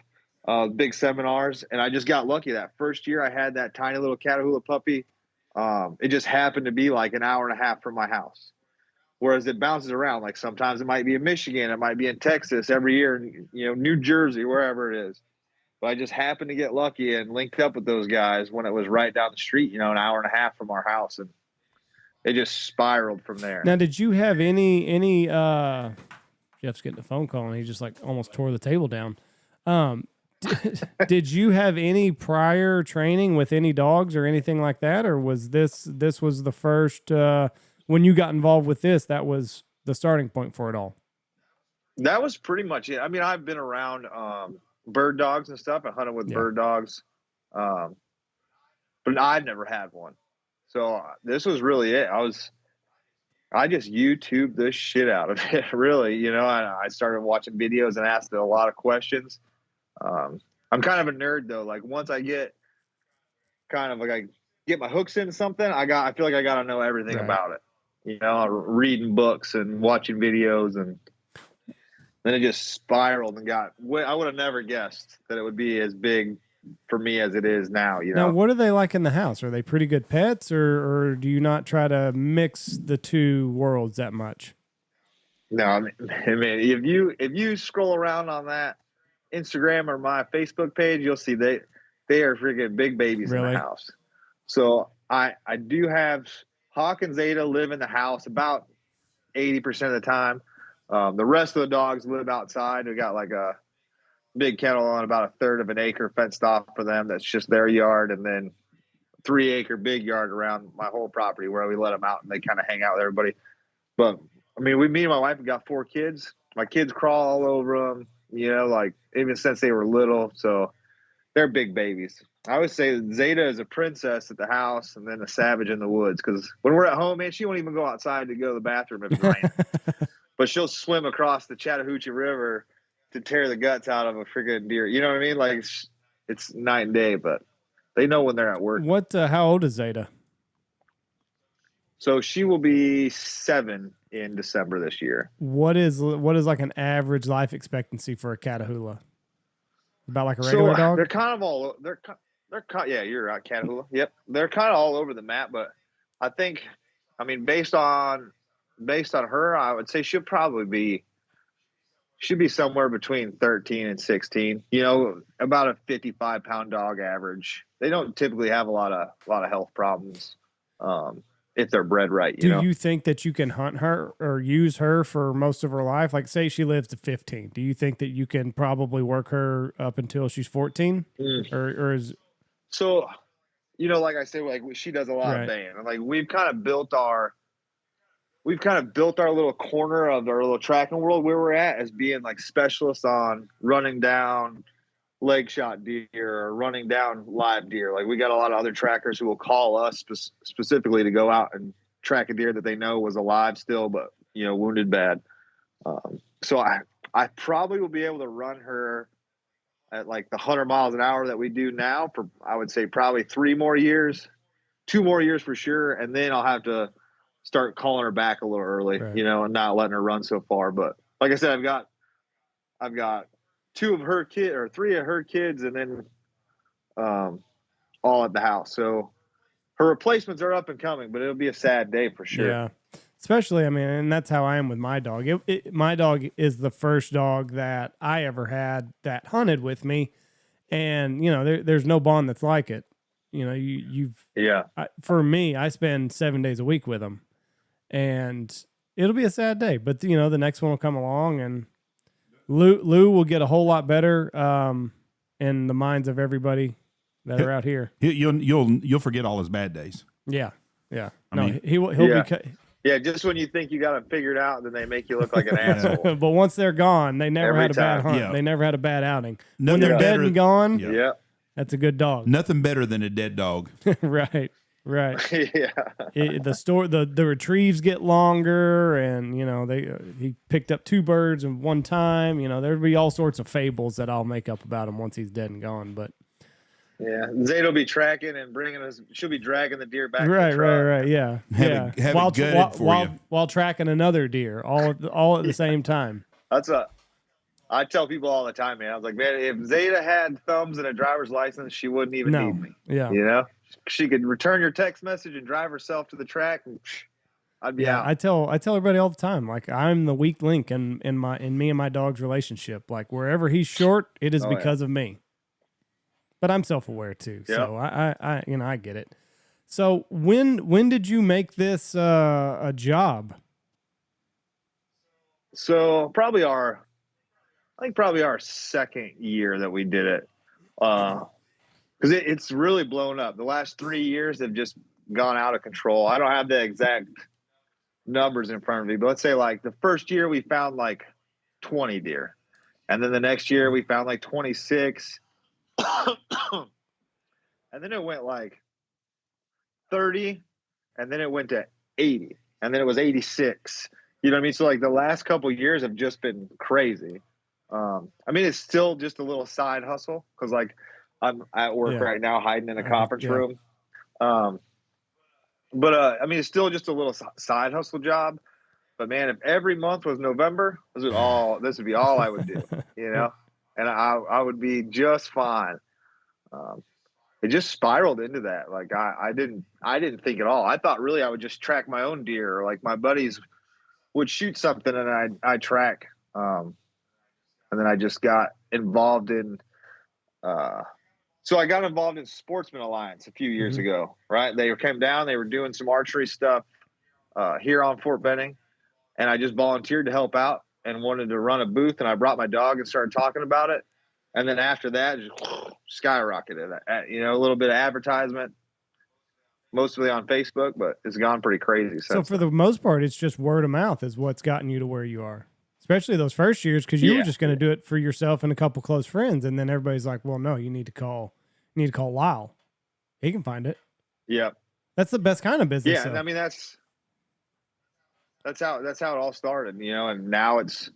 S3: big seminars. And I just got lucky that first year I had that tiny little Catahoula puppy. It just happened to be an hour and a half from my house, whereas it bounces around. Sometimes it might be in Michigan, it might be in Texas, every year, New Jersey, wherever it is. But I just happened to get lucky and linked up with those guys when it was right down the street, an hour and a half from our house. And it just spiraled from there.
S1: Now, did you have any Jeff's getting a phone call and he just almost tore the table down. Did you have any prior training with any dogs or anything like that? Or was this was the first, when you got involved with this, that was the starting point for it all?
S3: That was pretty much it. I mean, I've been around, bird dogs and stuff. I hunted with bird dogs, but I'd never had one. So this was really it. I just YouTubed the shit out of it, really. I started watching videos and asked a lot of questions. I'm kind of a nerd though. Once I get I get my hooks into something, I feel like I got to know everything about it. Reading books and watching videos, and then it just spiraled and I would have never guessed that it would be as big for me as it is now.
S1: Now, what are they like in the house? Are they pretty good pets, or do you not try to mix the two worlds that much?
S3: No, I mean, if you scroll around on that Instagram or my Facebook page, you'll see they are freaking big babies in the house. So I do have Hawk and Zeta live in the house about 80% of the time. The rest of the dogs live outside. We got a big kennel on about a third of an acre fenced off for them. That's just their yard. And then 3-acre big yard around my whole property where we let them out and they kind of hang out with everybody. But I mean, me and my wife have got 4 kids. My kids crawl all over them, you know, like even since they were little. So they're big babies. I always say Zeta is a princess at the house and then a savage in the woods. Because when we're at home, man, she won't even go outside to go to the bathroom if it's raining. But she'll swim across the Catahoulas River to tear the guts out of a freaking deer. You know what I mean? Like it's night and day, but they know when they're at work.
S1: How old is Zeta?
S3: So she will be 7 in December this year.
S1: What is like an average life expectancy for a Catahoula? About like a regular dog?
S3: They're kind of all yeah, you're right, Catahoula. Yep. They're kind of all over the map, but I think, I mean, based on her, I would say should be somewhere between 13 and 16, you know, about a 55-pound dog average. They don't typically have a lot of health problems. If they're bred right,
S1: do you think that you can hunt her or use her for most of her life? Like, say she lives to 15. Do you think that you can probably work her up until she's 14? Or is
S3: so? You know, like I said, like she does a lot of baying. Like we've kind of built our little corner of our little tracking world where we're at as being like specialists on running down leg shot deer or running down live deer. Like we got a lot of other trackers who will call us specifically to go out and track a deer that they know was alive still, but you know, wounded bad. So I probably will be able to run her at like the 100 miles an hour that we do now for, I would say probably 3 more years, 2 more years for sure. And then I'll have to start calling her back a little early, you know, and not letting her run so far. But like I said, I've got 2 of her kids or 3 of her kids and then all at the house. So her replacements are up and coming, but it'll be a sad day for sure.
S1: Yeah. Especially, I mean, and that's how I am with my dog. My dog is the first dog that I ever had that hunted with me. And, you know, there's no bond that's like it. You know, for me, I spend 7 days a week with him. And it'll be a sad day. But, you know, the next one will come along and Lou will get a whole lot better in the minds of everybody that are out here.
S2: You'll forget all his bad days.
S1: Yeah.
S2: I mean,
S1: he'll be.
S3: Yeah, just when you think you got it figured out, then they make you look like an asshole.
S1: But once they're gone, they never had a bad hunt. Yeah. They never had a bad outing. When they're dead and gone, that's a good dog.
S2: Nothing better than a dead dog.
S1: Right.
S3: Yeah.
S1: The retrieves get longer, and you know he picked up 2 birds in one time. You know there'd be all sorts of fables that I'll make up about him once he's dead and gone. But
S3: yeah, Zeta will be tracking and bringing us. She'll be dragging the deer back.
S1: Right. Yeah.
S2: Have it gutted for you
S1: while tracking another deer, all at the same time.
S3: I tell people all the time, man. I was like, man, if Zeta had thumbs and a driver's license, she wouldn't even need me.
S1: Yeah.
S3: You know, she could return your text message and drive herself to the track, and I'd be out.
S1: I tell everybody all the time, like I'm the weak link in me and my dog's relationship. Like wherever he's short, it is because of me. But I'm self-aware too, so I get it. So when did you make this a job?
S3: So probably our second year that we did it, because it's really blown up. The last 3 years have just gone out of control. I don't have the exact numbers in front of me, but let's say like the first year we found like 20 deer, and then the next year we found like 26. And then it went like 30, and then it went to 80, and then it was 86. You know what I mean? So like the last couple of years have just been crazy. I mean, it's still just a little side hustle because like I'm at work right now hiding in a conference room. But I mean, it's still just a little side hustle job. But man, if every month was November, this would be all I would do, you know, and I would be just fine. It just spiraled into that. Like I didn't think at all. I thought really I would just track my own deer, or like my buddies would shoot something and I'd track. And then I just got involved in, so I got involved in Sportsman Alliance a few years ago, right? They came down, they were doing some archery stuff here on Fort Benning, and I just volunteered to help out and wanted to run a booth, and I brought my dog and started talking about it. And then after that, just skyrocketed. A little bit of advertisement, mostly on Facebook, but it's gone pretty crazy.
S1: So for the most part, it's just word of mouth is what's gotten you to where you are, especially those first years, because you were just going to do it for yourself and a couple close friends, and then everybody's like, "Well, no, you need to call Lyle. He can find it."
S3: Yeah,
S1: that's the best kind of business.
S3: Yeah, and I mean that's how it all started, and now it's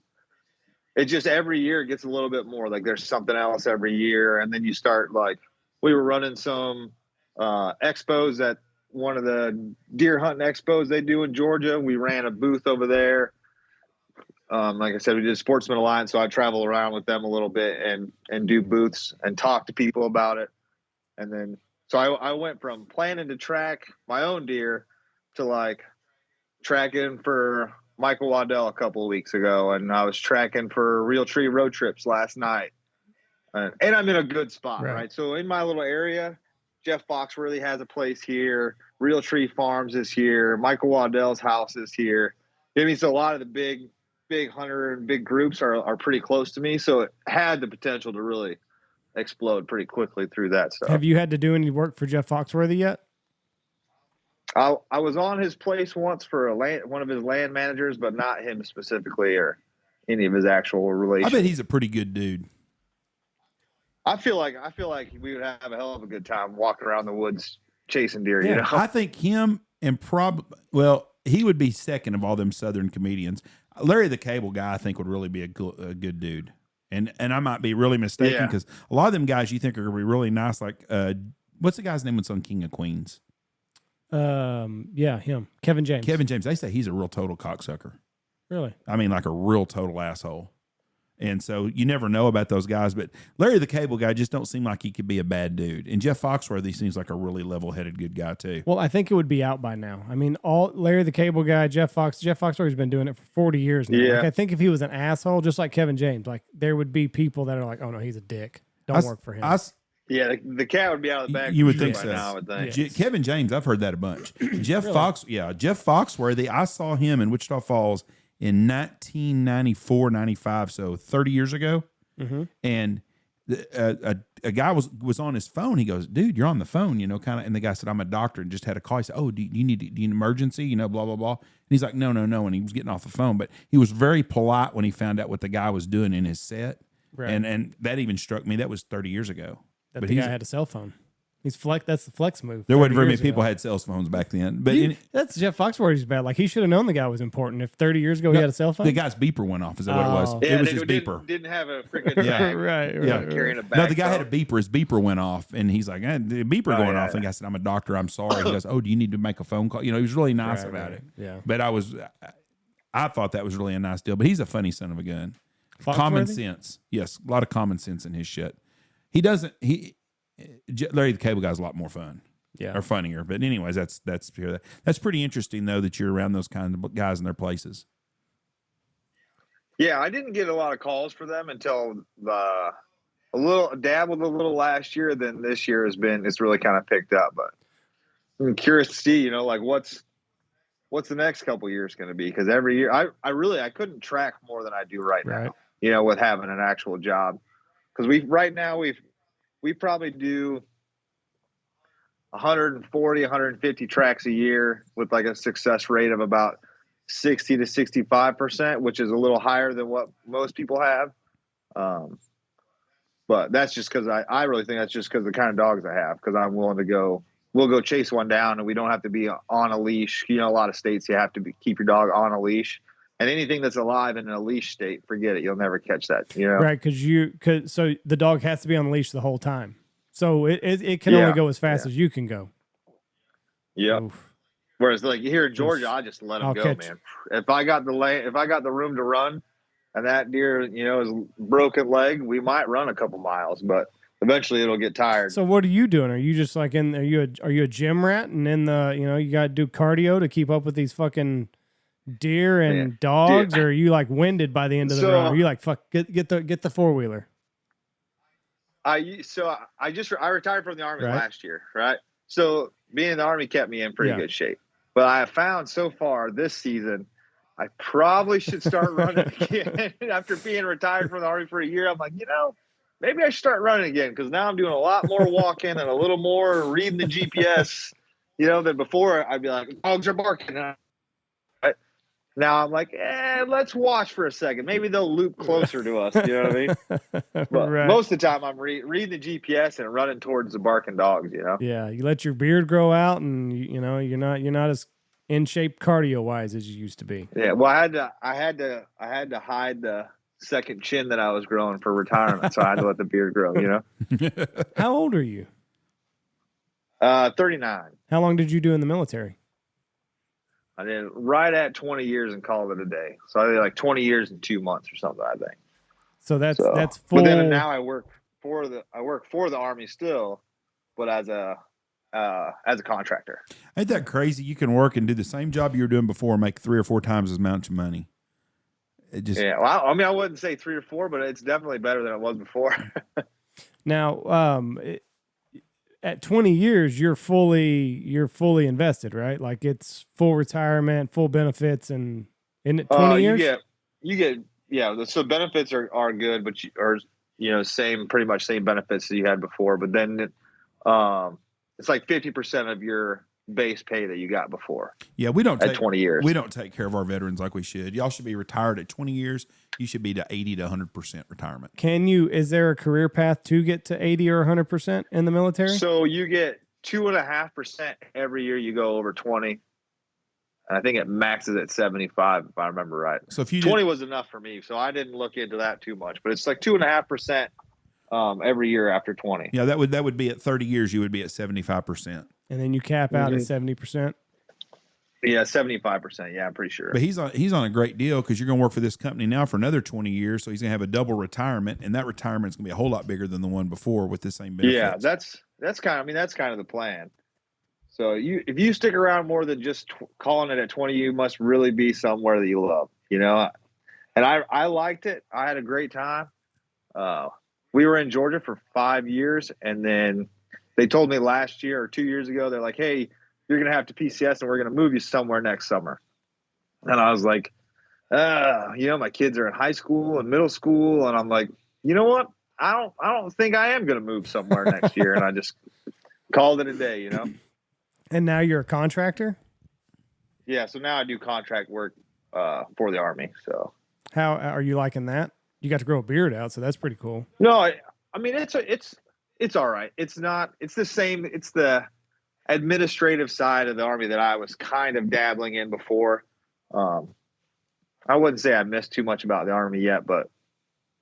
S3: just every year it gets a little bit more. Like there's something else every year, and then you start like we were running some expos at one of the deer hunting expos they do in Georgia. We ran a booth over there. Like I said, we did Sportsman Alliance, so I travel around with them a little bit and do booths and talk to people about it. And then so I went from planning to track my own deer to like tracking for Michael Waddell a couple of weeks ago, and I was tracking for Real Tree Road Trips last night. And I'm in a good spot, right? So in my little area, Jeff Foxworthy has a place here. Real Tree Farms is here. Michael Waddell's house is here. I mean, so a lot of the big hunter and big groups are pretty close to me. So it had the potential to really explode pretty quickly through that stuff.
S1: Have you had to do any work for Jeff Foxworthy yet?
S3: I was on his place once for one of his land managers, but not him specifically or any of his actual relations.
S2: I bet he's a pretty good dude.
S3: I feel like we would have a hell of a good time walking around the woods chasing deer.
S2: I think him and he would be second of all them Southern comedians. Larry the Cable Guy, I think, would really be a good dude. And I might be really mistaken because a lot of them guys you think are going to be really nice. Like, what's the guy's name that's on King of Queens?
S1: Him. Kevin James.
S2: They say he's a real total cocksucker.
S1: Really?
S2: I mean, like a real total asshole. And so you never know about those guys, but Larry the Cable Guy just don't seem like he could be a bad dude. And Jeff Foxworthy seems like a really level-headed good guy too.
S1: Well, I think it would be out by now. I mean, Larry the Cable Guy, Jeff Foxworthy's been doing it for 40 years now.
S3: Yeah.
S1: Like, I think if he was an asshole, just like Kevin James, like there would be people that are like, "Oh no, he's a dick. Don't work for him."
S3: The cat would be out of the bag.
S2: You would think so.
S3: Now, I would think.
S2: Yes. Kevin James, I've heard that a bunch. Jeff Foxworthy, I saw him in Wichita Falls in 1994, 95, so 30 years ago.
S1: Mm-hmm.
S2: And a guy was on his phone. He goes, "Dude, you're on the phone," kind of. And the guy said, "I'm a doctor and just had a call." He said, "Oh, do you need an emergency?" Blah, blah, blah. And he's like, no. And he was getting off the phone, but he was very polite when he found out what the guy was doing in his set.
S1: Right.
S2: And that even struck me. That was 30 years ago.
S1: But the guy had a cell phone. That's the flex move.
S2: There wasn't very many people had cell phones back then. But
S1: that's Jeff Foxworthy's bad. Like he should have known the guy was important. If 30 years ago he had a cell phone,
S2: the guy's beeper went off. Is that what it was?
S3: Yeah,
S2: it was his beeper.
S3: Didn't have a freaking bag.
S1: right.
S3: Carrying a bag.
S2: No, the guy had a beeper. His beeper went off, and he's like, "The beeper going off." And I said, "I'm a doctor. I'm sorry." He goes, "Oh, do you need to make a phone call?" He was really nice about it.
S1: Yeah.
S2: But I thought that was really a nice deal. But he's a funny son of a gun.
S1: Foxworthy?
S2: Common sense, yes, a lot of common sense in his shit. Larry the Cable Guy's a lot more fun.
S1: Yeah.
S2: Or funnier. But anyways, that's pretty interesting though that you're around those kinds of guys in their places.
S3: Yeah, I didn't get a lot of calls for them until a little last year. Then this year it's really kind of picked up. But I'm curious to see, like what's the next couple of years going to be? Because every year I couldn't track more than I do right now. With having an actual job, because we probably do 140, 150 tracks a year with like a success rate of about 60 to 65%, which is a little higher than what most people have. But that's just because I really think that's just because the kind of dogs I have, because I'm willing to we'll go chase one down and we don't have to be on a leash. A lot of states you have to keep your dog on a leash. And anything that's alive in a leash state, forget it. You'll never catch that.
S1: Right, because so the dog has to be on the leash the whole time. So it can only go as fast as you can go.
S3: Yeah. Whereas like here in Georgia, I just let them go, man. If I got the room to run, and that deer, is broken leg, we might run a couple miles, but eventually it'll get tired.
S1: So what are you doing? Are you just like are you a gym rat and in the you got to do cardio to keep up with these fucking deer and dogs, or are you like winded by the end of the run? Are you like, fuck, get the four-wheeler?
S3: I retired from the Army last year, right? So being in the Army kept me in pretty good shape. But I have found so far this season, I probably should start running again. After being retired from the Army for a year, I'm like, maybe I should start running again, because now I'm doing a lot more walking and a little more reading the GPS, than before. I'd be like, dogs are barking. Now I'm like, let's watch for a second. Maybe they'll loop closer to us. You know what I mean? But
S1: Right.
S3: most of the time I'm reading the GPS and running towards the barking dogs,
S1: Yeah. You let your beard grow out, and you're not as in shape cardio wise as you used to be.
S3: Yeah. Well, I had to hide the second chin that I was growing for retirement. So I had to let the beard grow,
S1: How old are you?
S3: 39.
S1: How long did you do in the military?
S3: I did right at 20 years and called it a day. So I did like 20 years and 2 months or something, I think.
S1: So that's full.
S3: But then now I work for the Army still, but as a contractor.
S2: Ain't that crazy? You can work and do the same job you were doing before, make 3 or 4 times as much money. It just
S3: Well, I wouldn't say 3 or 4, but it's definitely better than it was before.
S1: Now, at 20 years, you're fully invested, right? Like it's full retirement, full benefits, and in it 20 years?
S3: You get so benefits are good, but pretty much same benefits that you had before, but then it's like 50% of your base pay that you got before.
S2: Yeah, we don't take
S3: 20 years.
S2: We don't take care of our veterans like we should. Y'all should be retired at 20 years. You should be to 80 to 100% retirement.
S1: Is there a career path to get to 80 or 100% in the military?
S3: So you get 2.5% every year you go over 20. And I think it maxes at 75 if I remember right.
S2: So if you
S3: 20 was enough for me, so I didn't look into that too much, but it's like 2.5% every year after 20.
S2: Yeah, that would be at 30 years. You would be at 75%.
S1: And then you cap out at 70%.
S3: Yeah, 75%. Yeah, I'm pretty sure.
S2: But he's on a great deal because you're going to work for this company now for another 20 years. So he's going to have a double retirement, and that retirement is going to be a whole lot bigger than the one before with the same benefits.
S3: Yeah, that's kind of the plan. So if you stick around more than just calling it at 20, you must really be somewhere that you love, And I liked it. I had a great time. We were in Georgia for 5 years, and then they told me last year or 2 years ago, they're like, hey, you're going to have to PCS and we're going to move you somewhere next summer. And I was like, my kids are in high school and middle school. And I'm like, you know what? I don't think I am going to move somewhere next year. And I just called it a day,
S1: And now you're a contractor? Yeah.
S3: So now I do contract work for the Army. So
S1: how are you liking that? You got to grow a beard out. So that's pretty cool.
S3: No, I mean, it's all right. It's the same. It's the administrative side of the Army that I was kind of dabbling in before. I wouldn't say I missed too much about the Army yet, but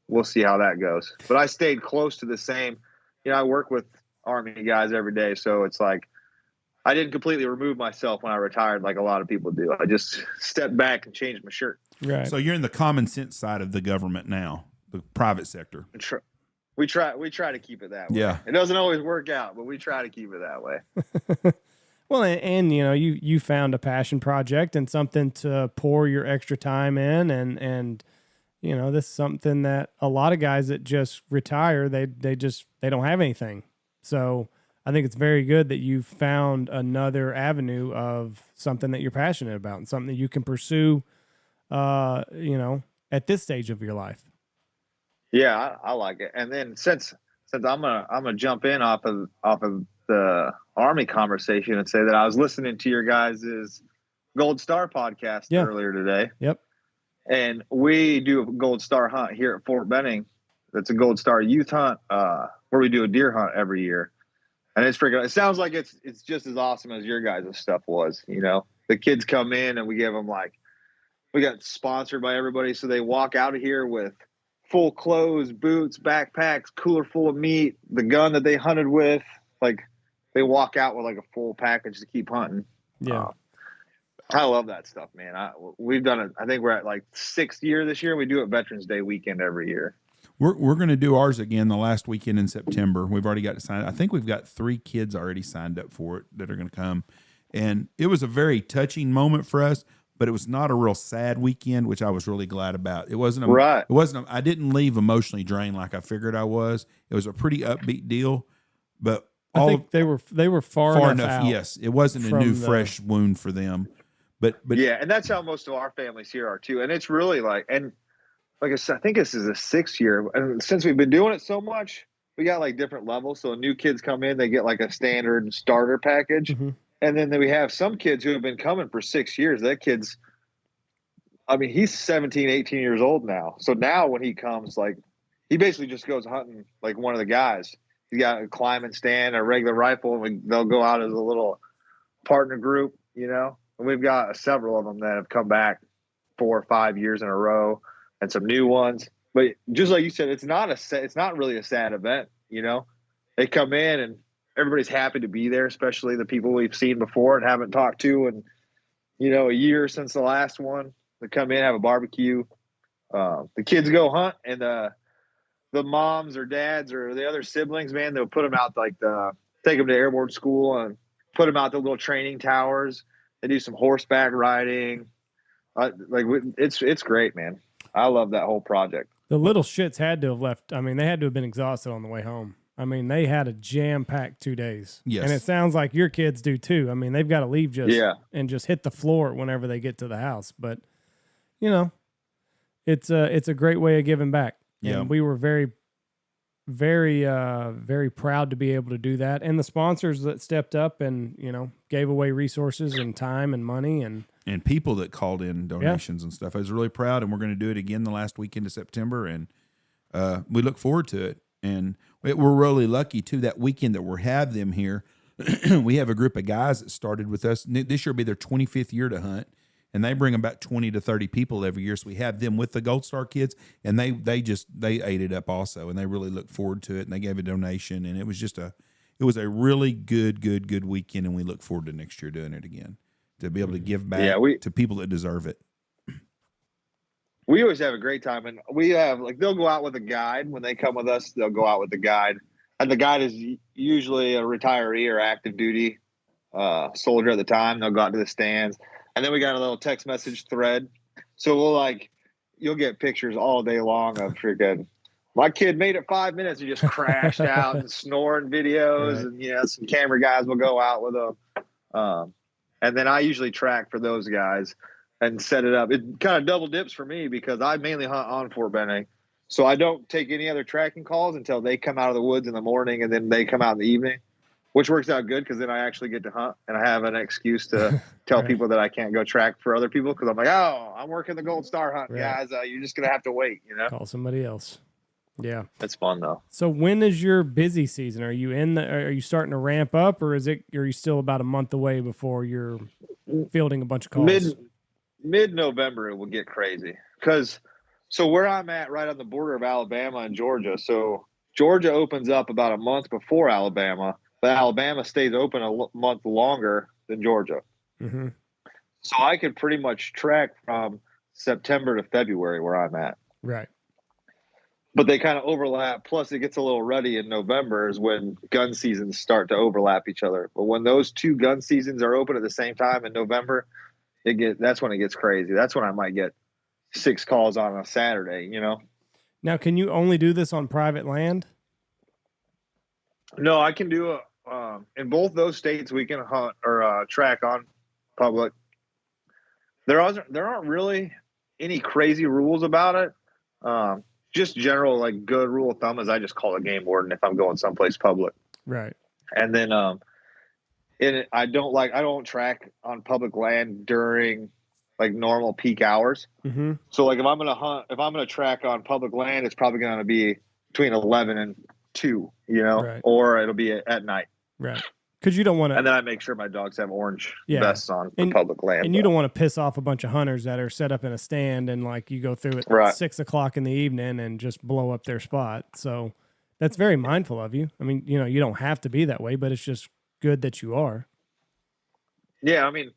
S3: we'll see how that goes. But I stayed close to the same. I work with Army guys every day, so it's like I didn't completely remove myself when I retired like a lot of people do. I just stepped back and changed my shirt.
S1: Right.
S2: So you're in the common sense side of the government now, the private sector.
S3: We try to keep it that way.
S2: Yeah.
S3: It doesn't always work out, but we try to keep it that way.
S1: Well, and you found a passion project and something to pour your extra time in, and this is something that a lot of guys that just retire, they don't have anything. So I think it's very good that you've found another avenue of something that you're passionate about and something that you can pursue, at this stage of your life.
S3: Yeah, I like it. And then since I'm gonna jump in off of the Army conversation and say that I was listening to your guys' Gold Star podcast earlier today.
S1: Yep.
S3: And we do a Gold Star hunt here at Fort Benning. That's a Gold Star youth hunt where we do a deer hunt every year. And it's freaking. It sounds like it's just as awesome as your guys' stuff was. The kids come in and we give them we got sponsored by everybody, so they walk out of here with full clothes, boots, backpacks, cooler full of meat, the gun that they hunted with. They walk out with a full package to keep hunting.
S1: Yeah.
S3: I love that stuff, man. We've done it. I think we're at 6th year this year. We do it Veterans Day weekend every year.
S2: We're going to do ours again the last weekend in September. We've already got to sign. I think we've got 3 kids already signed up for it that are going to come. And it was a very touching moment for us, but it was not a real sad weekend, which I was really glad about. It wasn't
S3: right.
S2: I didn't leave emotionally drained like I figured I was. It was a pretty upbeat deal, but
S1: I think they were far enough.
S2: Yes, it wasn't a new fresh wound for them. But
S3: yeah, and that's how most of our families here are too. And it's really and like I said, I think this is the 6th year. And since we've been doing it so much, we got like different levels. So new kids come in, they get like a standard starter package.
S1: Mm-hmm.
S3: And then we have some kids who have been coming for 6 years. That kid's, I mean, he's 17, 18 years old now. So now when he comes, like, he basically just goes hunting like one of the guys. He's got a climbing stand, a regular rifle, and they'll go out as a little partner group, you know. And we've got several of them that have come back 4 or 5 years in a row, and some new ones. But just like you said, it's not really a sad event, you know. They come in and everybody's happy to be there, especially the people we've seen before and haven't talked to in, you know, a year since the last one. They come in, have a barbecue. The kids go hunt, and the moms or dads or the other siblings, man, they'll put them out take them to airborne school and put them out the little training towers. They do some horseback riding. It's great, man. I love that whole project.
S1: The little shits had to have left. I mean, they had to have been exhausted on the way home. I mean, they had a jam-packed 2 days.
S2: Yes.
S1: And it sounds like your kids do too. I mean, they've got to leave and just hit the floor whenever they get to the house. But, you know, it's a great way of giving back.
S2: Yeah.
S1: And we were very, very, very proud to be able to do that. And the sponsors that stepped up and, you know, gave away resources and time and money and
S2: people that called in donations and stuff. I was really proud, and we're going to do it again the last weekend of September, and we look forward to it. And we're really lucky, too, that weekend that we have them here. We have a group of guys that started with us. This year will be their 25th year to hunt, and they bring about 20 to 30 people every year. So we have them with the Gold Star kids, and they ate it up also, and they really look forward to it, and they gave a donation, and it was a really good weekend, and we look forward to next year doing it again, to be able to give back to people that deserve it.
S3: We always have a great time, and we have, like, they'll go out with a guide. When they come with us, they'll go out with the guide, and the guide is usually a retiree or active duty soldier at the time. They'll go out to the stands, and then we got a little text message thread. So you'll get pictures all day long of freaking, my kid made it 5 minutes and just crashed out and snoring videos. Right. And, you know, some camera guys will go out with them. And then I usually track for those guys and set it up. It kind of double dips for me because I mainly hunt on Fort Benning. So I don't take any other tracking calls until they come out of the woods in the morning, and then they come out in the evening, which works out good because then I actually get to hunt, and I have an excuse to tell people that I can't go track for other people because I'm like, oh, I'm working the Gold Star hunt, guys. You're just going to have to wait, you know?
S1: Call somebody else. Yeah.
S3: It's fun, though.
S1: So when is your busy season? Are you starting to ramp up, or are you still about a month away before you're fielding a bunch of calls?
S3: Mid-November, it will get crazy. So where I'm at, right on the border of Alabama and Georgia. So Georgia opens up about a month before Alabama, but Alabama stays open a month longer than Georgia.
S1: Mm-hmm.
S3: So I could pretty much track from September to February where I'm at.
S1: Right.
S3: But they kind of overlap. Plus, it gets a little ruddy in November is when gun seasons start to overlap each other. But when those two gun seasons are open at the same time in November, that's when it gets crazy. That's when I might get 6 calls on a Saturday, you know?
S1: Now, can you only do this on private land?
S3: No, I can do it. In both those states, we can hunt or track on public. There aren't really any crazy rules about it. Just general, like, good rule of thumb is I just call a game warden if I'm going someplace public.
S1: Right. And
S3: then I don't track on public land during like normal peak hours.
S1: Mm-hmm.
S3: So like if I'm going to track on public land, it's probably going to be between 11 and 2, you know,
S1: right.
S3: Or it'll be at night.
S1: Right. Because you don't want to.
S3: And then I make sure my dogs have orange vests on for public land.
S1: And you don't want to piss off a bunch of hunters that are set up in a stand and like you go through at 6:00 in the evening and just blow up their spot. So that's very mindful of you. I mean, you know, you don't have to be that way, but it's just good that you are.
S3: Yeah. I mean,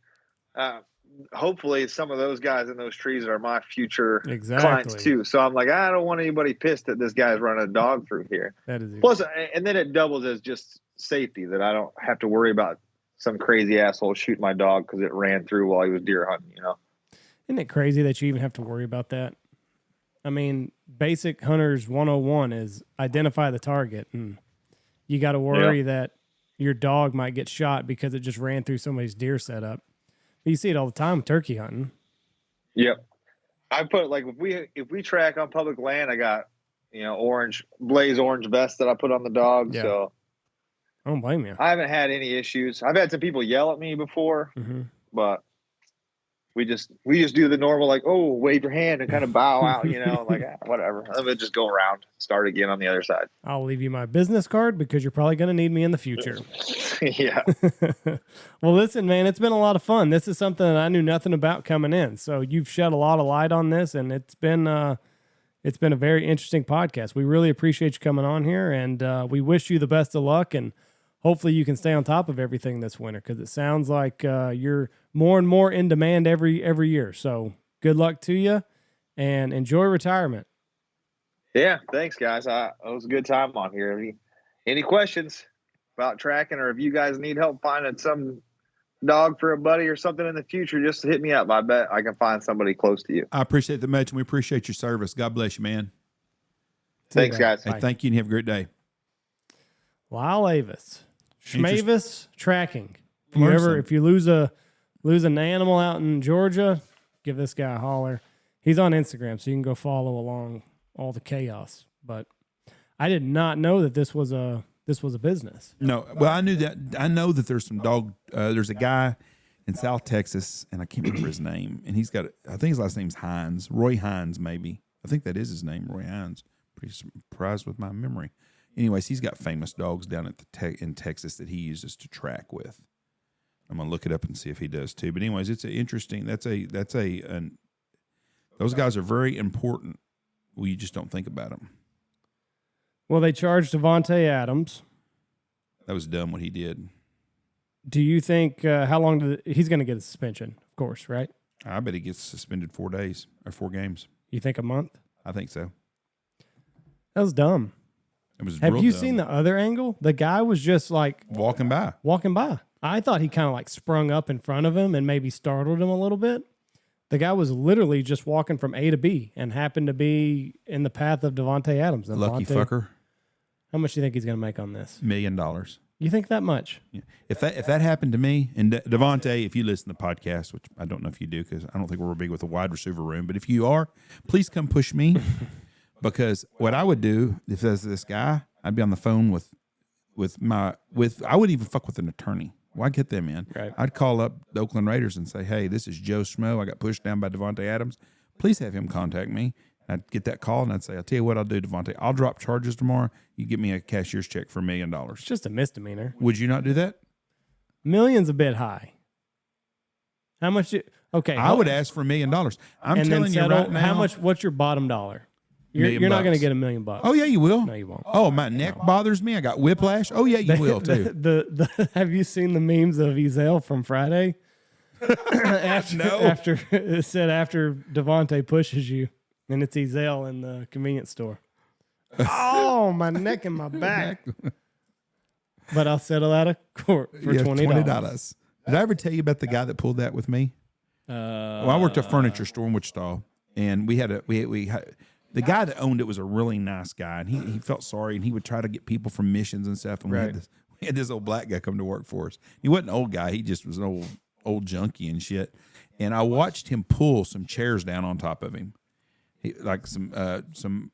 S3: hopefully some of those guys in those trees are my future clients too. So I'm like, I don't want anybody pissed that this guy's running a dog through here.
S1: That is
S3: plus, and then it doubles as just safety that I don't have to worry about some crazy asshole shooting my dog because it ran through while he was deer hunting, you know?
S1: Isn't it crazy that you even have to worry about that? I mean, basic hunters 101 is identify the target, and you got to worry that your dog might get shot because it just ran through somebody's deer setup. But you see it all the time with turkey hunting.
S3: Yep. I put like if we track on public land, I got orange vest that I put on the dog. Yeah. So
S1: I don't blame you.
S3: I haven't had any issues. I've had some people yell at me before, but we just do the normal like, oh, wave your hand and kind of bow out, like whatever. Let me just go around, start again on the other side.
S1: I'll leave you my business card because you're probably going to need me in the future.
S3: Yeah.
S1: Well, listen, man, it's been a lot of fun. This is something that I knew nothing about coming in. So you've shed a lot of light on this, and it's been a very interesting podcast. We really appreciate you coming on here, and we wish you the best of luck, and hopefully you can stay on top of everything this winter, because it sounds like you're more and more in demand every year. So good luck to you, and enjoy retirement.
S3: Yeah, thanks, guys. It was a good time on here. Any questions about tracking, or if you guys need help finding some dog for a buddy or something in the future, just hit me up. I bet I can find somebody close to you.
S2: I appreciate the much, and we appreciate your service. God bless you, man.
S3: Thanks, guys.
S2: Hey, thank you, and have a great day.
S1: Lyle Avis, Schmavis Tracking. If you lose an animal out in Georgia, give this guy a holler. He's on Instagram, so you can go follow along all the chaos. But I did not know that this was a business.
S2: No, well, I knew that. I know that there's some dog. There's a guy in South Texas, and I can't remember his name. And he's got, I think his last name's Hines, Roy Hines, maybe. I think that is his name, Roy Hines. Pretty surprised with my memory. Anyways, he's got famous dogs down at in Texas that he uses to track with. I'm gonna look it up and see if he does too. But anyways, it's interesting. Those guys are very important. Well, you just don't think about them.
S1: Well, they charged Davante Adams.
S2: That was dumb what he did.
S1: Do you think how long he's going to get a suspension? Of course, right?
S2: I bet he gets suspended 4 days or 4 games.
S1: You think a month?
S2: I think so.
S1: That was dumb.
S2: It was.
S1: Have you seen the other angle? The guy was just like
S2: walking by.
S1: I thought he kind of like sprung up in front of him and maybe startled him a little bit. The guy was literally just walking from A to B and happened to be in the path of Davante Adams. And
S2: Lucky fucker.
S1: How much do you think he's going to make on this?
S2: $1 million.
S1: You think that much?
S2: Yeah. If that happened to me, and Davante, if you listen to the podcast, which I don't know if you do, because I don't think we're big with the wide receiver room, but if you are, please come push me, because what I would do if there's this guy, I'd be on the phone with I would even fuck with an attorney. Why get them in?
S1: Right.
S2: I'd call up the Oakland Raiders and say, hey, this is Joe Schmo. I got pushed down by Davante Adams. Please have him contact me. I'd get that call, and I'd say, I'll tell you what I'll do, Davante. I'll drop charges tomorrow. You get me a cashier's check for $1 million.
S1: It's just a misdemeanor.
S2: Would you not do that?
S1: Million's a bit high. How much? Okay.
S2: I would ask for $1 million. I'm telling you right now.
S1: How much? What's your bottom dollar? You're not going to get $1 million.
S2: Oh yeah, you will.
S1: No, you won't.
S2: Oh, my neck bothers me. I got whiplash. Oh yeah, you will too.
S1: Have you seen the memes of Ezel from Friday? After it said after Davante pushes you, and it's Ezel in the convenience store. Oh, my neck and my back. But I'll settle out of court for $20.
S2: Did I ever tell you about the guy that pulled that with me? Well, I worked at a furniture store in Wichita, and we had the guy that owned it was a really nice guy, and he felt sorry, and he would try to get people from missions and stuff. And we had this old black guy come to work for us. He wasn't an old guy; he just was an old junkie and shit. And I watched him pull some chairs down on top of him, like some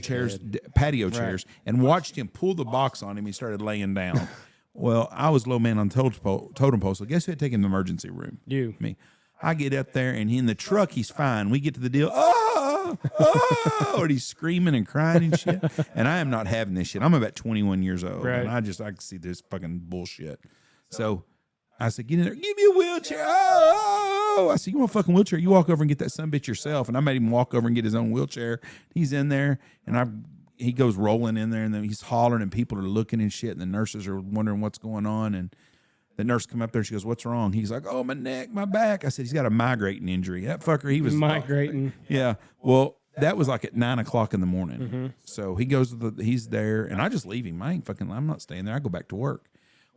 S2: chairs, patio chairs, and watched him pull the box on him. He started laying down. Well, I was low man on totem pole, so guess who had taken the emergency room?
S1: You.
S2: Me. I get up there, and in the truck, he's fine. We get to the deal. And he's screaming and crying and shit. And I am not having this shit. I'm about 21 years old, and I can see this fucking bullshit. So I said, get in there. Give me a wheelchair. Oh. I said, you want a fucking wheelchair? You walk over and get that sumbitch yourself. And I made him walk over and get his own wheelchair. He's in there, and he goes rolling in there, and then he's hollering, and people are looking and shit, and the nurses are wondering what's going on, and the nurse come up there. She goes, "What's wrong?" He's like, "Oh, my neck, my back." I said, "He's got a migrating injury." That fucker, he was
S1: migrating.
S2: Yeah. Well, that was like at 9 o'clock in the morning. Mm-hmm. So he goes he's there, and I just leave him. I'm not staying there. I go back to work.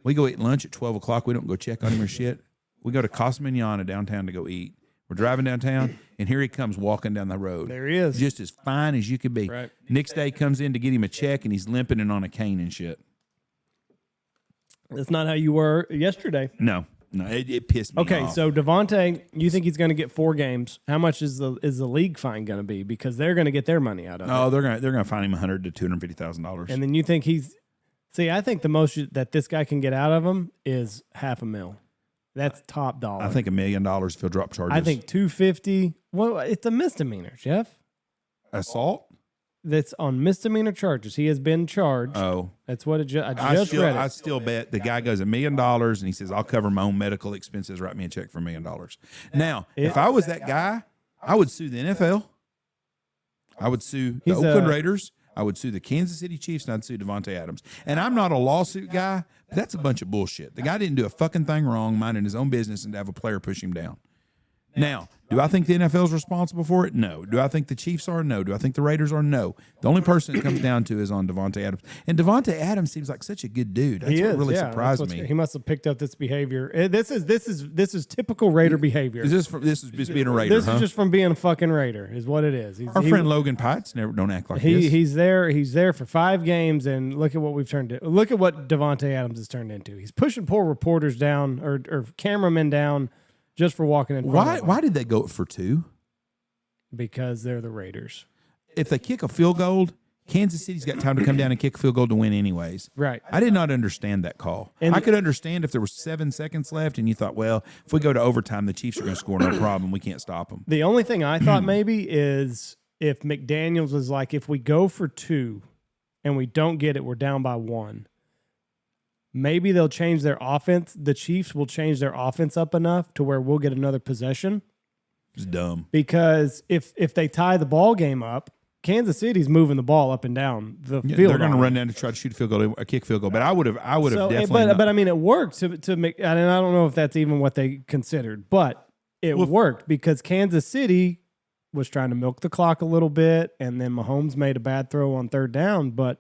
S2: We go eat lunch at 12 o'clock. We don't go check on him or shit. We go to Casa Manana downtown to go eat. We're driving downtown, and here he comes walking down the road.
S1: There he is.
S2: Just as fine as you could be.
S1: Right.
S2: Next day comes in to get him a check, and he's limping and on a cane and shit.
S1: That's not how you were yesterday.
S2: No. No, it pissed me off.
S1: Okay, so Devontae, you think he's going to get 4 games? How much is the league fine going to be? Because they're going to get their money out of it.
S2: Oh, they're gonna fine him $100,000 to $250,000.
S1: And then you think he's I think the most that this guy can get out of him is $500,000. That's top dollar.
S2: I think $1 million if he'll drop charges.
S1: I think $250,000. Well, it's a misdemeanor, Jeff.
S2: Assault.
S1: That's on misdemeanor charges. He has been charged.
S2: Oh,
S1: that's what I just read.
S2: I still bet the guy goes $1 million and he says, "I'll cover my own medical expenses. Write me a check for $1 million." Now, if I was that guy, I would sue the NFL. I would sue the Oakland Raiders. I would sue the Kansas City Chiefs, and I'd sue Davante Adams. And I'm not a lawsuit guy, but that's a bunch of bullshit. The guy didn't do a fucking thing wrong, minding his own business, and to have a player push him down. Now, do I think the NFL is responsible for it? No. Do I think the Chiefs are? No. Do I think the Raiders are? No. The only person it comes down to is on Davante Adams. And Davante Adams seems like such a good dude. That's what really surprised me.
S1: He must have picked up this behavior. This is typical Raider behavior.
S2: This is just being a Raider,
S1: This is just from being a fucking Raider, is what it is.
S2: Our friend Logan Pites don't act like this.
S1: He's there for 5 games, and look at what we've turned into. Look at what Davante Adams has turned into. He's pushing poor reporters down or cameramen down just for walking in front of them.
S2: Why did they go for 2?
S1: Because they're the Raiders.
S2: If they kick a field goal, Kansas City's got time to come down and kick a field goal to win anyways.
S1: Right.
S2: I did not understand that call. And I could understand if there were 7 seconds left and you thought, well, if we go to overtime, the Chiefs are going to score, no problem. We can't stop them.
S1: The only thing I thought maybe is if McDaniels was like, if we go for 2 and we don't get it, we're down by 1. Maybe they'll change their offense. The Chiefs will change their offense up enough to where we'll get another possession.
S2: It's dumb.
S1: Because if they tie the ball game up, Kansas City's moving the ball up and down the field.
S2: They're going to run down to try to shoot a kick field goal. But I would have definitely.
S1: But I mean, it worked to make. And I don't know if that's even what they considered, but it worked because Kansas City was trying to milk the clock a little bit, and then Mahomes made a bad throw on 3rd down. But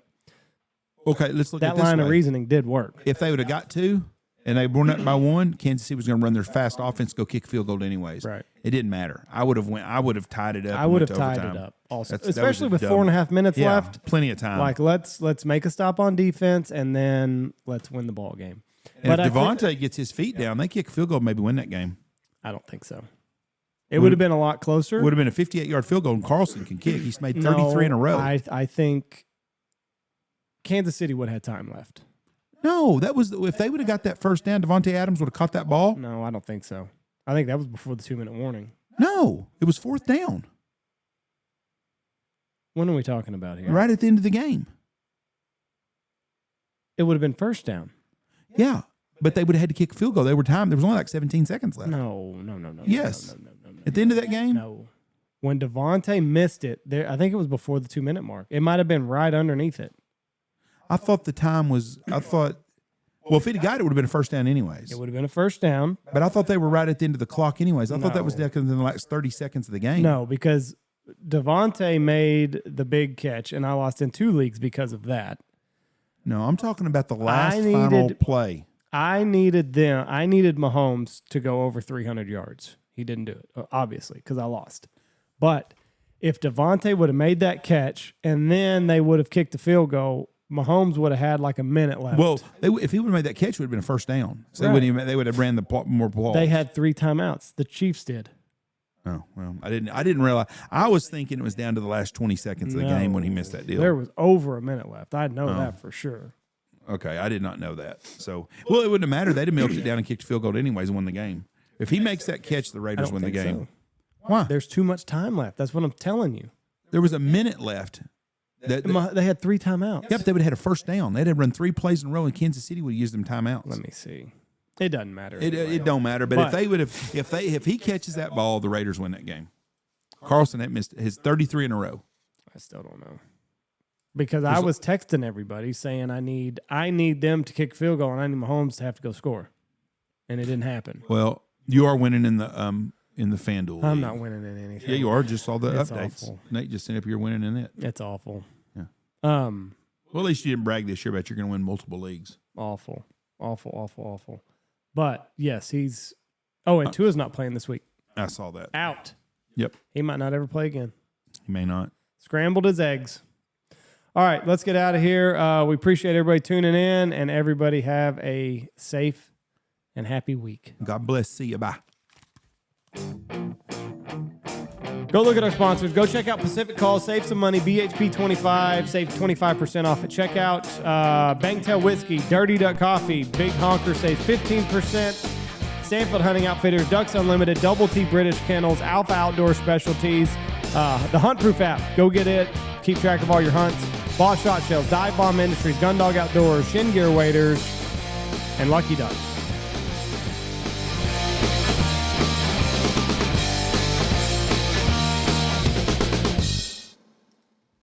S2: okay, let's look at
S1: that
S2: this
S1: line
S2: way.
S1: of reasoning did work.
S2: If they would have got 2 and they were up by 1, Kansas City was going to run their fast offense, go kick field goal anyways.
S1: Right.
S2: It didn't matter. I would have tied it up.
S1: I would have tied it up also, especially with 4.5 minutes left.
S2: Plenty of time.
S1: Like let's make a stop on defense and then let's win the ball game.
S2: And if Devontae gets his feet down, they kick a field goal, maybe win that game.
S1: I don't think so. It would have been a lot closer.
S2: Would have been a 58-yard field goal, and Carlson can kick. He's made 33 in a row.
S1: I think Kansas City would have had time left.
S2: No, that was if they would have got that first down, Davante Adams would have caught that ball.
S1: No, I don't think so. I think that was before the 2-minute warning.
S2: No, it was 4th down.
S1: When are we talking about here?
S2: Right at the end of the game.
S1: It would have been 1st down.
S2: Yeah, but they would have had to kick a field goal. They were timed. There was only like 17 seconds left.
S1: No.
S2: Yes.
S1: No.
S2: At the end of that game?
S1: No. When Devontae missed it, I think it was before the 2-minute mark. It might have been right underneath it.
S2: I thought the time was, well, if he'd got it, it would have been a 1st down anyways.
S1: It would have been a 1st down.
S2: But I thought they were right at the end of the clock anyways. I thought that was in the last 30 seconds of the game.
S1: No, because Devontae made the big catch, and I lost in 2 leagues because of that.
S2: No, I'm talking about the final play.
S1: I needed Mahomes to go over 300 yards. He didn't do it, obviously, because I lost. But if Devontae would have made that catch, and then they would have kicked the field goal, Mahomes would have had like a minute left.
S2: Well, if he would have made that catch, it would have been a 1st down. So they would have ran more balls.
S1: They had 3 timeouts. The Chiefs did.
S2: Oh, well, I didn't realize. I was thinking it was down to the last 20 seconds of the game when he missed that deal.
S1: There was over a minute left. I know that for sure.
S2: Okay, I did not know that. So, well, it wouldn't have mattered. They'd have milked it down and kicked a field goal anyways and won the game. If he makes that catch, the Raiders win the game.
S1: So.
S2: Why?
S1: There's too much time left. That's what I'm telling you.
S2: There was a minute left.
S1: They had 3 timeouts.
S2: Yep, they would have had a 1st down. They'd have run 3 plays in a row, and Kansas City would have used them timeouts.
S1: Let me see. It doesn't matter.
S2: It don't matter. But if he catches that ball, the Raiders win that game. Carlson had missed his 33 in a row.
S1: I still don't know. Because I was texting everybody saying I need them to kick a field goal and I need Mahomes to have to go score. And it didn't happen.
S2: Well, you are winning in the FanDuel.
S1: I'm not winning in anything.
S2: Yeah, you are. Just all the
S1: It's
S2: updates.
S1: awful.
S2: Nate just sent up you're winning in it.
S1: It's awful.
S2: Yeah.
S1: Well,
S2: at least you didn't brag this year, but you're going to win multiple leagues.
S1: Awful. But yes, and Tua's not playing this week.
S2: I saw that.
S1: Out.
S2: Yep.
S1: He might not ever play again.
S2: He may not.
S1: Scrambled his eggs. All right, let's get out of here. We appreciate everybody tuning in, and everybody have a safe and happy week.
S2: God bless. See you. Bye.
S1: Go look at our sponsors. Go check out Pacific Call. Save some money. BHP25. Save 25% off at checkout. Bangtail Whiskey. Dirty Duck Coffee. Big Honker. Save 15%. Stanfield Hunting Outfitters. Ducks Unlimited. Double T British Kennels. Alpha Outdoor Specialties. The Hunt Proof app. Go get it. Keep track of all your hunts. Boss Shot Shells. Dive Bomb Industries. Gun Dog Outdoors. Shin Gear Waders. And Lucky Duck.